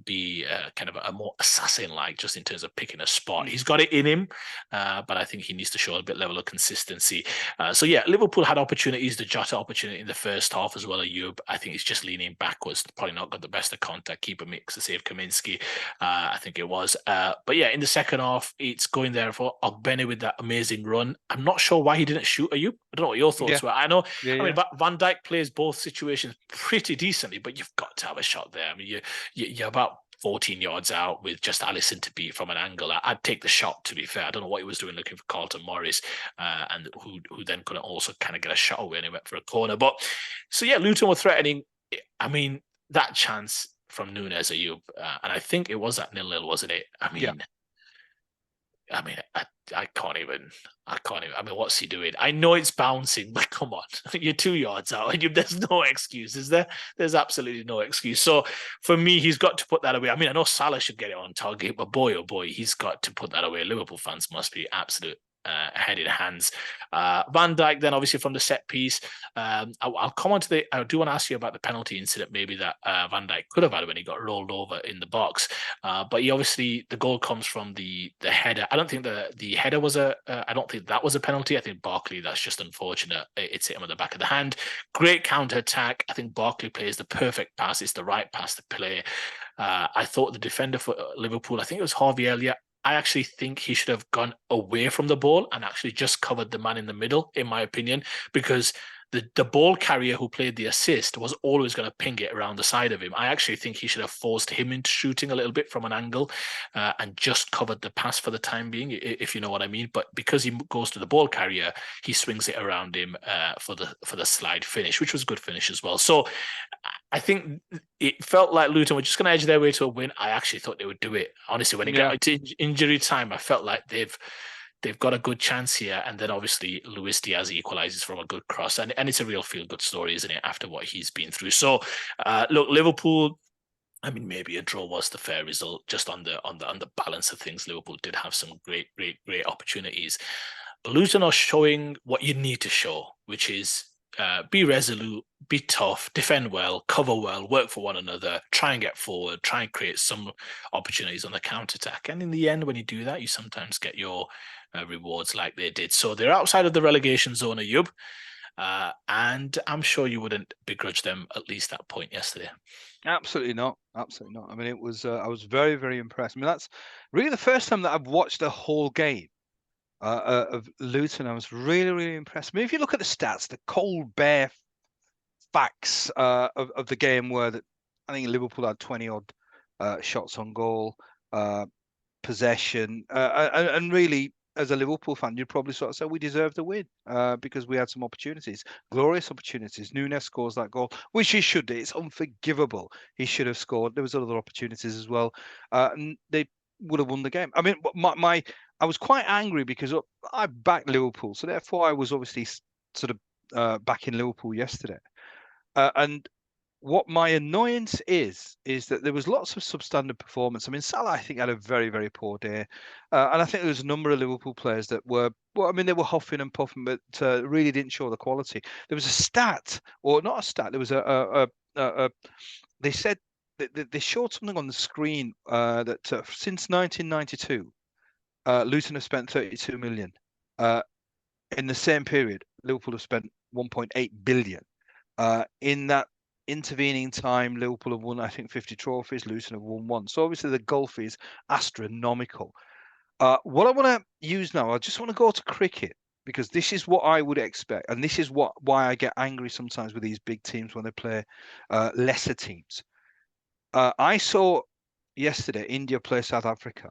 be kind of a more assassin-like, just in terms of picking a spot. He's got it in him, but I think he needs to show a bit level of consistency. So yeah, Liverpool had opportunities, the Jota opportunity in the first half as well. Ayub, I think he's just leaning backwards, probably not got the best of contact. Keeper makes the save, Kaminsky, I think it was. But yeah, in the second half, it's going there for Ogbene with that amazing run. I'm not sure why he didn't shoot Ayub. I don't know what your thoughts were. I know, I mean, Van Dijk plays both situations pretty decently, but you've got to have a shot there. I mean, you're about 14 yards out with just Alisson to beat from an angle. I'd take the shot, to be fair. I don't know what he was doing looking for Carlton Morris, and who then couldn't also kind of get a shot away and he went for a corner. But so yeah, Luton were threatening. I mean, that chance from Nunes, Ayub, and I think it was at 0-0, wasn't it? I mean, I can't even. I mean, what's he doing? I know it's bouncing, but come on, you're 2 yards out, and there's no excuse, is there? There's absolutely no excuse. So for me, he's got to put that away. I mean, I know Salah should get it on target, but boy, oh boy, he's got to put that away. Liverpool fans must be absolute head in hands. Van Dijk then obviously from the set piece. I'll come on to the. I do want to ask you about the penalty incident, maybe that Van Dijk could have had when he got rolled over in the box. But he obviously, the goal comes from the header. I don't think the header was I don't think that was a penalty. I think Barkley, that's just unfortunate. It's hit him at the back of the hand. Great counter attack. I think Barkley plays the perfect pass. It's the right pass to play. I thought the defender for Liverpool, I think it was Harvey Elliott, I actually think he should have gone away from the ball and actually just covered the man in the middle, in my opinion, because the ball carrier who played the assist was always going to ping it around the side of him. I actually think he should have forced him into shooting a little bit from an angle and just covered the pass for the time being, if you know what I mean. But because he goes to the ball carrier, he swings it around him for the slide finish, which was a good finish as well. So I think it felt like Luton were just going to edge their way to a win. I actually thought they would do it. Honestly, when it got to injury time, I felt like they've got a good chance here. And then obviously Luis Diaz equalizes from a good cross. And it's a real feel-good story, isn't it, after what he's been through. So, look, Liverpool, I mean, maybe a draw was the fair result. Just on the balance of things, Liverpool did have some great opportunities. But Luton are showing what you need to show, which is be resolute, be tough, defend well, cover well, work for one another, try and get forward, try and create some opportunities on the counter-attack. And in the end, when you do that, you sometimes get your rewards like they did. So they're outside of the relegation zone, Ayub, and I'm sure you wouldn't begrudge them at least that point yesterday. Absolutely not. Absolutely not. I mean, it was. I was very, very impressed. I mean, that's really the first time that I've watched a whole game of Luton. I was really, really impressed. I mean, if you look at the stats, the cold, bare facts of the game were that I think Liverpool had 20 odd shots on goal, possession, and really, as a Liverpool fan, you'd probably sort of say we deserved the win because we had some opportunities, glorious opportunities. Nunes scores that goal, which he should do. It's unforgivable. He should have scored. There was other opportunities as well, and they would have won the game. I mean, I was quite angry because I backed Liverpool, so therefore I was obviously sort of backing Liverpool yesterday. And what my annoyance is that there was lots of substandard performance. I mean, Salah, I think, had a very, very poor day. And I think there was a number of Liverpool players that were, well, I mean, they were huffing and puffing, but really didn't show the quality. There was a stat, or not a stat, there was they said, they showed something on the screen that since 1992, Luton have spent 32 million. In the same period, Liverpool have spent 1.8 billion. In that intervening time, Liverpool have won, I think, 50 trophies. Luton have won 1. So obviously the gulf is astronomical. What I want to use now, I just want to go to cricket, because this is what I would expect, and this is why I get angry sometimes with these big teams when they play lesser teams. I saw yesterday India play South Africa.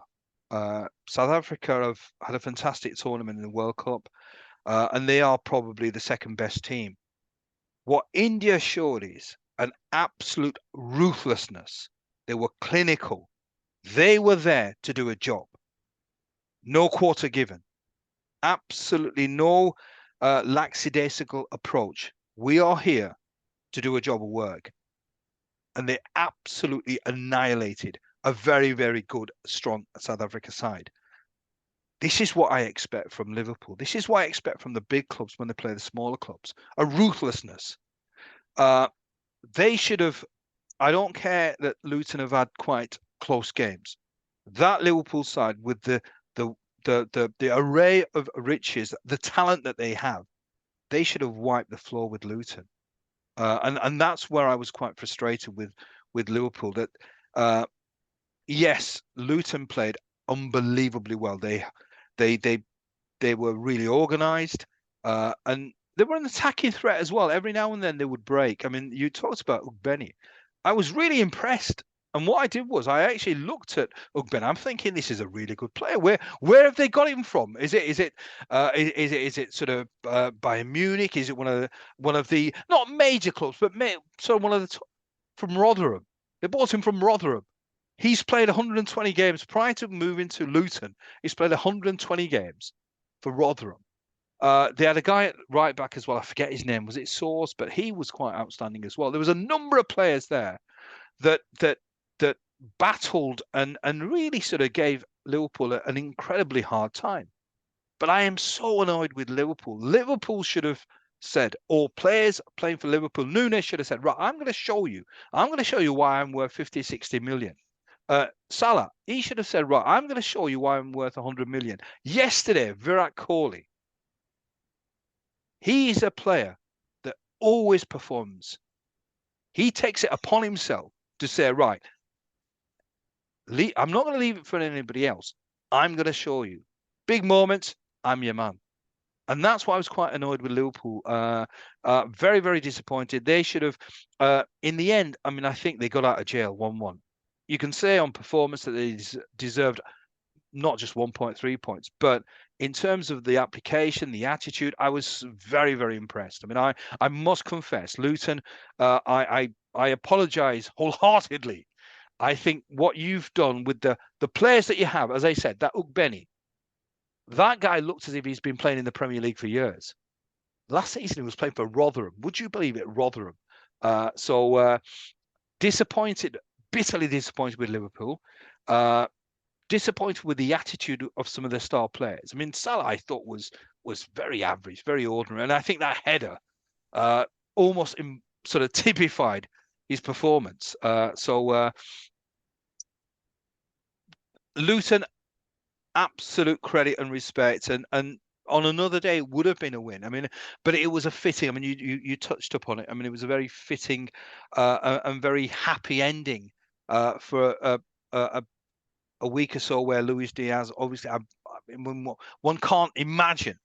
South Africa have had a fantastic tournament in the World Cup, and they are probably the second best team. What India showed is an absolute ruthlessness. They were clinical. They were there to do a job. No quarter given. Absolutely no lackadaisical approach. We are here to do a job of work. And they absolutely annihilated a very, very good, strong South Africa side. This is what I expect from Liverpool. This is what I expect from the big clubs when they play the smaller clubs. A ruthlessness. They should have. I don't care that Luton have had quite close games. That Liverpool side with the array of riches, the talent that they have, they should have wiped the floor with Luton. And that's where I was quite frustrated with Liverpool. That yes, Luton played unbelievably well. They were really organised, and they were an attacking threat as well. Every now and then they would break. I mean, you talked about Ugbeni. I was really impressed. And what I did was I actually looked at Ugbeni. I'm thinking this is a really good player. Where have they got him from? Is it sort of Bayern Munich? Is it one of the not major clubs, but sort of one of the from Rotherham? They bought him from Rotherham. He's played 120 games prior to moving to Luton. He's played 120 games for Rotherham. They had a guy at right back as well. I forget his name. Was it Source? But he was quite outstanding as well. There was a number of players there that battled and really sort of gave Liverpool an incredibly hard time. But I am so annoyed with Liverpool. Liverpool should have said, or players playing for Liverpool, Nunes should have said, right, I'm going to show you. I'm going to show you why I'm worth 50, 60 million. Salah, he should have said, right, I'm going to show you why I'm worth 100 million. Yesterday, Virat Kohli, he's a player that always performs. He takes it upon himself to say, right, I'm not going to leave it for anybody else. I'm going to show you. Big moments, I'm your man. And that's why I was quite annoyed with Liverpool. Very, very disappointed. They should have, in the end, I mean, I think they got out of jail 1-1. You can say on performance that they deserved not just 1.3 points, but in terms of the application, the attitude, I was very, very impressed. I mean, I must confess, Luton, I apologise wholeheartedly. I think what you've done with the players that you have, as I said, that Ugbeni, that guy looks as if he's been playing in the Premier League for years. Last season he was playing for Rotherham. Would you believe it? Rotherham. So disappointed, bitterly disappointed with Liverpool. Disappointed with the attitude of some of the star players. I mean, Salah I thought was very average, very ordinary, and I think that header almost sort of typified his performance. So Luton, absolute credit and respect, and on another day would have been a win. I mean, but it was a fitting. I mean, you touched upon it. I mean, it was a very fitting and very happy ending for a week or so where Luis Diaz, obviously, one can't imagine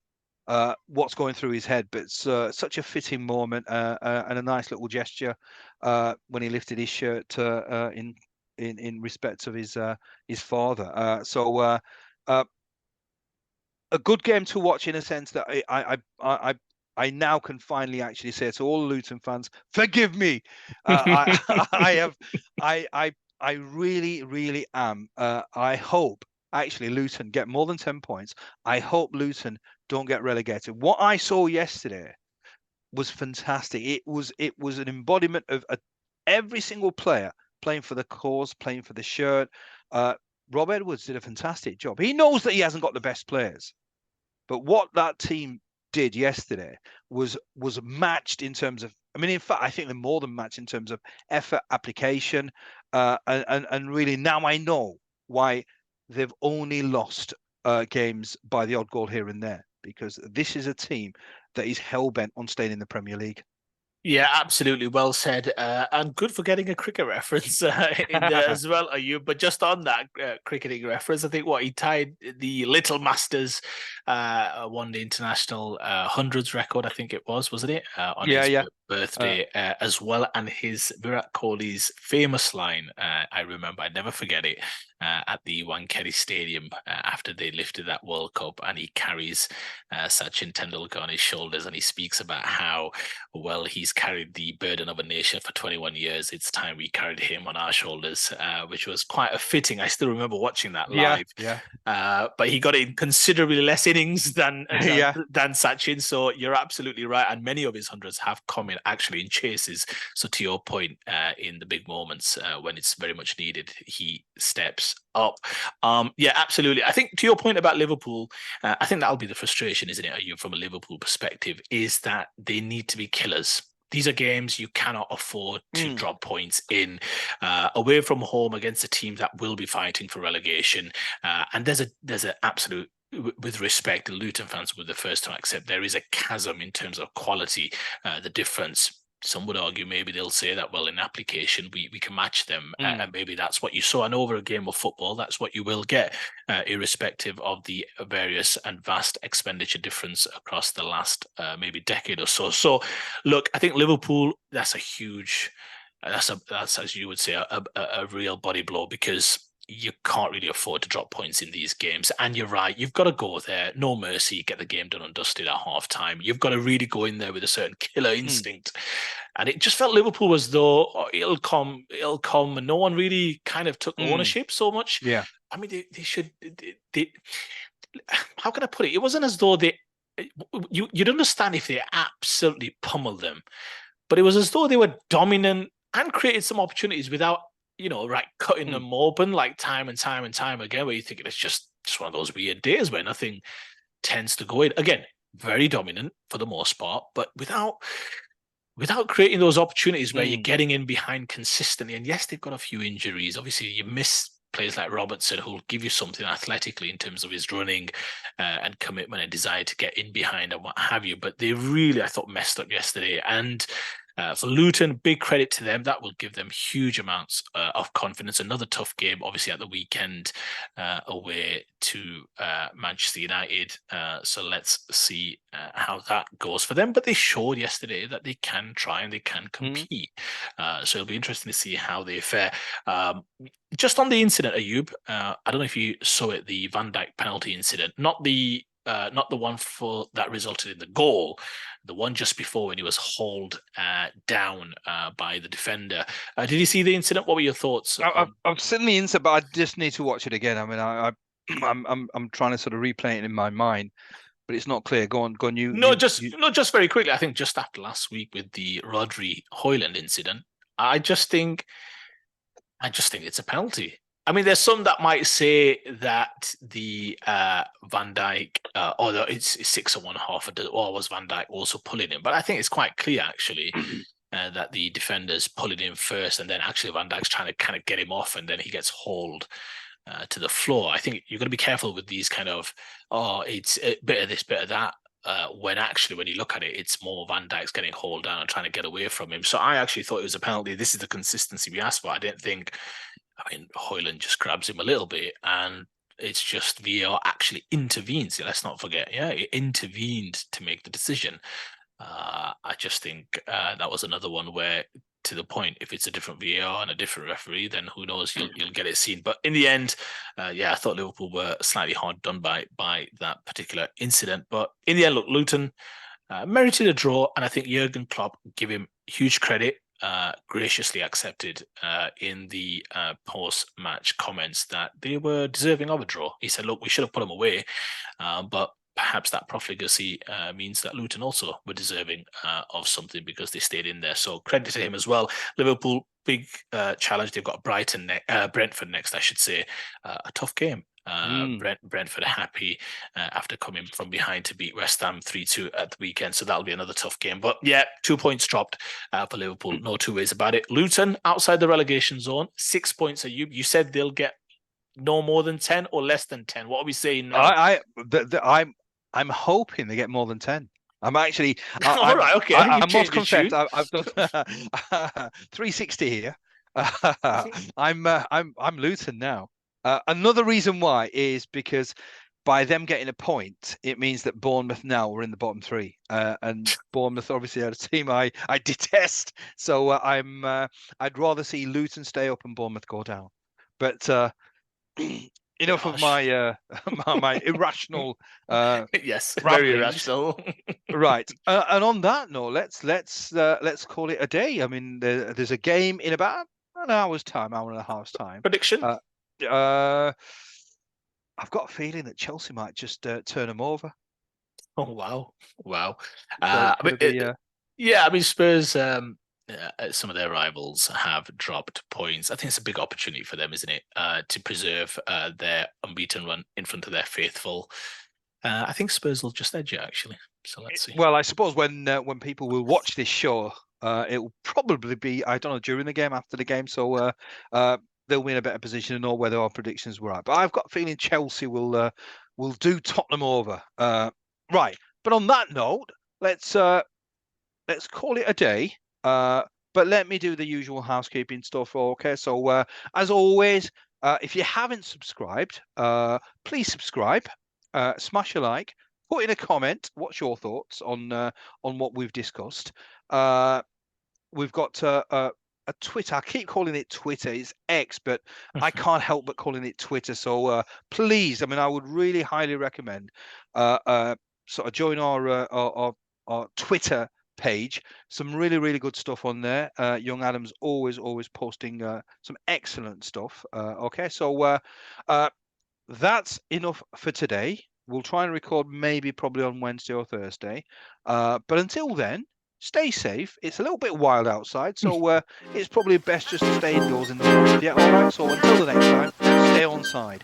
what's going through his head, but it's such a fitting moment and a nice little gesture when he lifted his shirt in respect of his father. So a good game to watch in a sense that I now can finally actually say to all Luton fans, forgive me. I really, really am. I hope actually Luton get more than 10 points. I hope Luton don't get relegated. What I saw yesterday was fantastic. It was an embodiment of every single player playing for the cause, playing for the shirt. Rob Edwards did a fantastic job. He knows that he hasn't got the best players, but what that team did yesterday was matched in terms of. I mean, in fact, I think they're more than matched in terms of effort, application, and really now I know why they've only lost games by the odd goal here and there, because this is a team that is hell-bent on staying in the Premier League. Yeah, absolutely. Well said. And good for getting a cricket reference in there as well, Ayub. But just on that cricketing reference, I think he tied the Little Masters won the international hundreds record, I think it was, wasn't it? On his birthday as well. And his Virat Kohli's famous line, I remember, I never forget it. at the Wankhede Stadium after they lifted that World Cup, and he carries Sachin Tendulkar on his shoulders, and he speaks about how, well, he's carried the burden of a nation for 21 years. It's time we carried him on our shoulders, which was quite a fitting. I still remember watching that live. Yeah. But he got in considerably less innings than Yeah. Sachin. So you're absolutely right. And many of his hundreds have come in actually in chases. So to your point, in the big moments when it's very much needed, he steps up. Yeah, absolutely. I think to your point about Liverpool, I think that'll be the frustration, isn't it, Ayub, from a Liverpool perspective, is that they need to be killers. These are games you cannot afford to drop points in. Away from home against a team that will be fighting for relegation. And there's an absolute, with respect, the Luton fans were the first to accept there is a chasm in terms of quality. The difference, some would argue, maybe they'll say that, well, in application, we can match them. And maybe that's what you saw. And over a game of football, that's what you will get, irrespective of the various and vast expenditure difference across the last maybe decade or so. So, look, I think Liverpool, that's a huge, that's as you would say, a real body blow, because you can't really afford to drop points in these games. And you're right, you've got to go there, no mercy, get the game done and dusted at half time. You've got to really go in there with a certain killer instinct. And it just felt Liverpool as though it'll come, and no one really kind of took ownership so much. Yeah. I mean, they should, how can I put it? It wasn't as though you'd understand if they absolutely pummeled them, but it was as though they were dominant and created some opportunities without, cutting them open, like time and time and time again, where you think it's just one of those weird days where nothing tends to go in. Again, very dominant for the most part, but without creating those opportunities where you're getting in behind consistently. And yes, they've got a few injuries. Obviously, you miss players like Robertson, who'll give you something athletically in terms of his running and commitment and desire to get in behind and what have you. But they really, I thought, messed up yesterday. And for Luton, big credit to them. That will give them huge amounts of confidence. Another tough game, obviously, at the weekend away to Manchester United. So let's see how that goes for them. But they showed yesterday that they can try and they can compete. So it'll be interesting to see how they fare. Just on the incident, Ayub, I don't know if you saw it, the Van Dijk penalty incident, not the one for that resulted in the goal, the one just before when he was hauled down by the defender. Did you see the incident? What were your thoughts? I've seen the incident, but I just need to watch it again. I mean, I'm trying to sort of replay it in my mind, but it's not clear. Go on. Just very quickly. I think just after last week with the Rodri Højlund incident, I just think it's a penalty. I mean, there's some that might say that the Van Dijk, or it's 6 or 1/2, or was Van Dijk also pulling him? But I think it's quite clear, actually, that the defender's pulling him first, and then actually Van Dijk's trying to kind of get him off, and then he gets hauled to the floor. I think you've got to be careful with these kind of, it's a bit of this, bit of that, when actually, when you look at it, it's more Van Dijk's getting hauled down and trying to get away from him. So I actually thought it was a penalty. This is the consistency we asked for. I didn't think, Højlund just grabs him a little bit, and it's just VAR actually intervenes. Let's not forget, it intervened to make the decision. I just think that was another one where, to the point, if it's a different VAR and a different referee, then who knows, you'll get it seen. But in the end, I thought Liverpool were slightly hard done by that particular incident. But in the end, look, Luton merited a draw, and I think Jurgen Klopp, give him huge credit. Graciously accepted in the post-match comments that they were deserving of a draw. He said, look, we should have put them away, but perhaps that profligacy means that Luton also were deserving of something because they stayed in there. So credit to him as well. Liverpool, big challenge. They've got Brentford next, I should say. A tough game. Brentford happy after coming from behind to beat West Ham 3-2 at the weekend, so that'll be another tough game. But 2 points dropped for Liverpool, no two ways about it. Luton outside the relegation zone, 6 points. You said they'll get no more than 10 or less than 10. What are we saying now? I'm hoping they get more than 10. I'm actually all right, okay. I must confess, I've done 360 here. I'm Luton now. Another reason why is because by them getting a point, it means that Bournemouth now are in the bottom three, and Bournemouth obviously are a team I detest. So I'd rather see Luton stay up and Bournemouth go down. But enough of my my irrational Yes, very ramblings. irrational. Right, and on that note, let's call it a day. I mean, there's a game in about an hour's time, hour and a half's time. Prediction? I've got a feeling that Chelsea might just turn them over. Oh wow, wow. So it's going to be. Yeah, I mean Spurs. Some of their rivals have dropped points. I think it's a big opportunity for them, isn't it, to preserve their unbeaten run in front of their faithful. I think Spurs will just edge it, actually. So let's see. Well, I suppose when people will watch this show, it will probably be, I don't know, during the game, after the game. So they'll be in a better position to know whether our predictions were right. But I've got a feeling Chelsea will do Tottenham over. Right. But on that note, let's call it a day. But let me do the usual housekeeping stuff. Okay. So as always, if you haven't subscribed, please subscribe. Smash a like. Put in a comment. What's your thoughts on what we've discussed? We've got a Twitter. I keep calling it Twitter. It's X, but I can't help but calling it Twitter. So please, I mean, I would really highly recommend sort of join our Twitter page. Some really good stuff on there. Young Adam's always posting some excellent stuff. Okay, so that's enough for today. We'll try and record probably on Wednesday or Thursday. But until then, stay safe. It's a little bit wild outside, so it's probably best just to stay indoors in the morning. Yeah, all right. So until the next time, stay on side.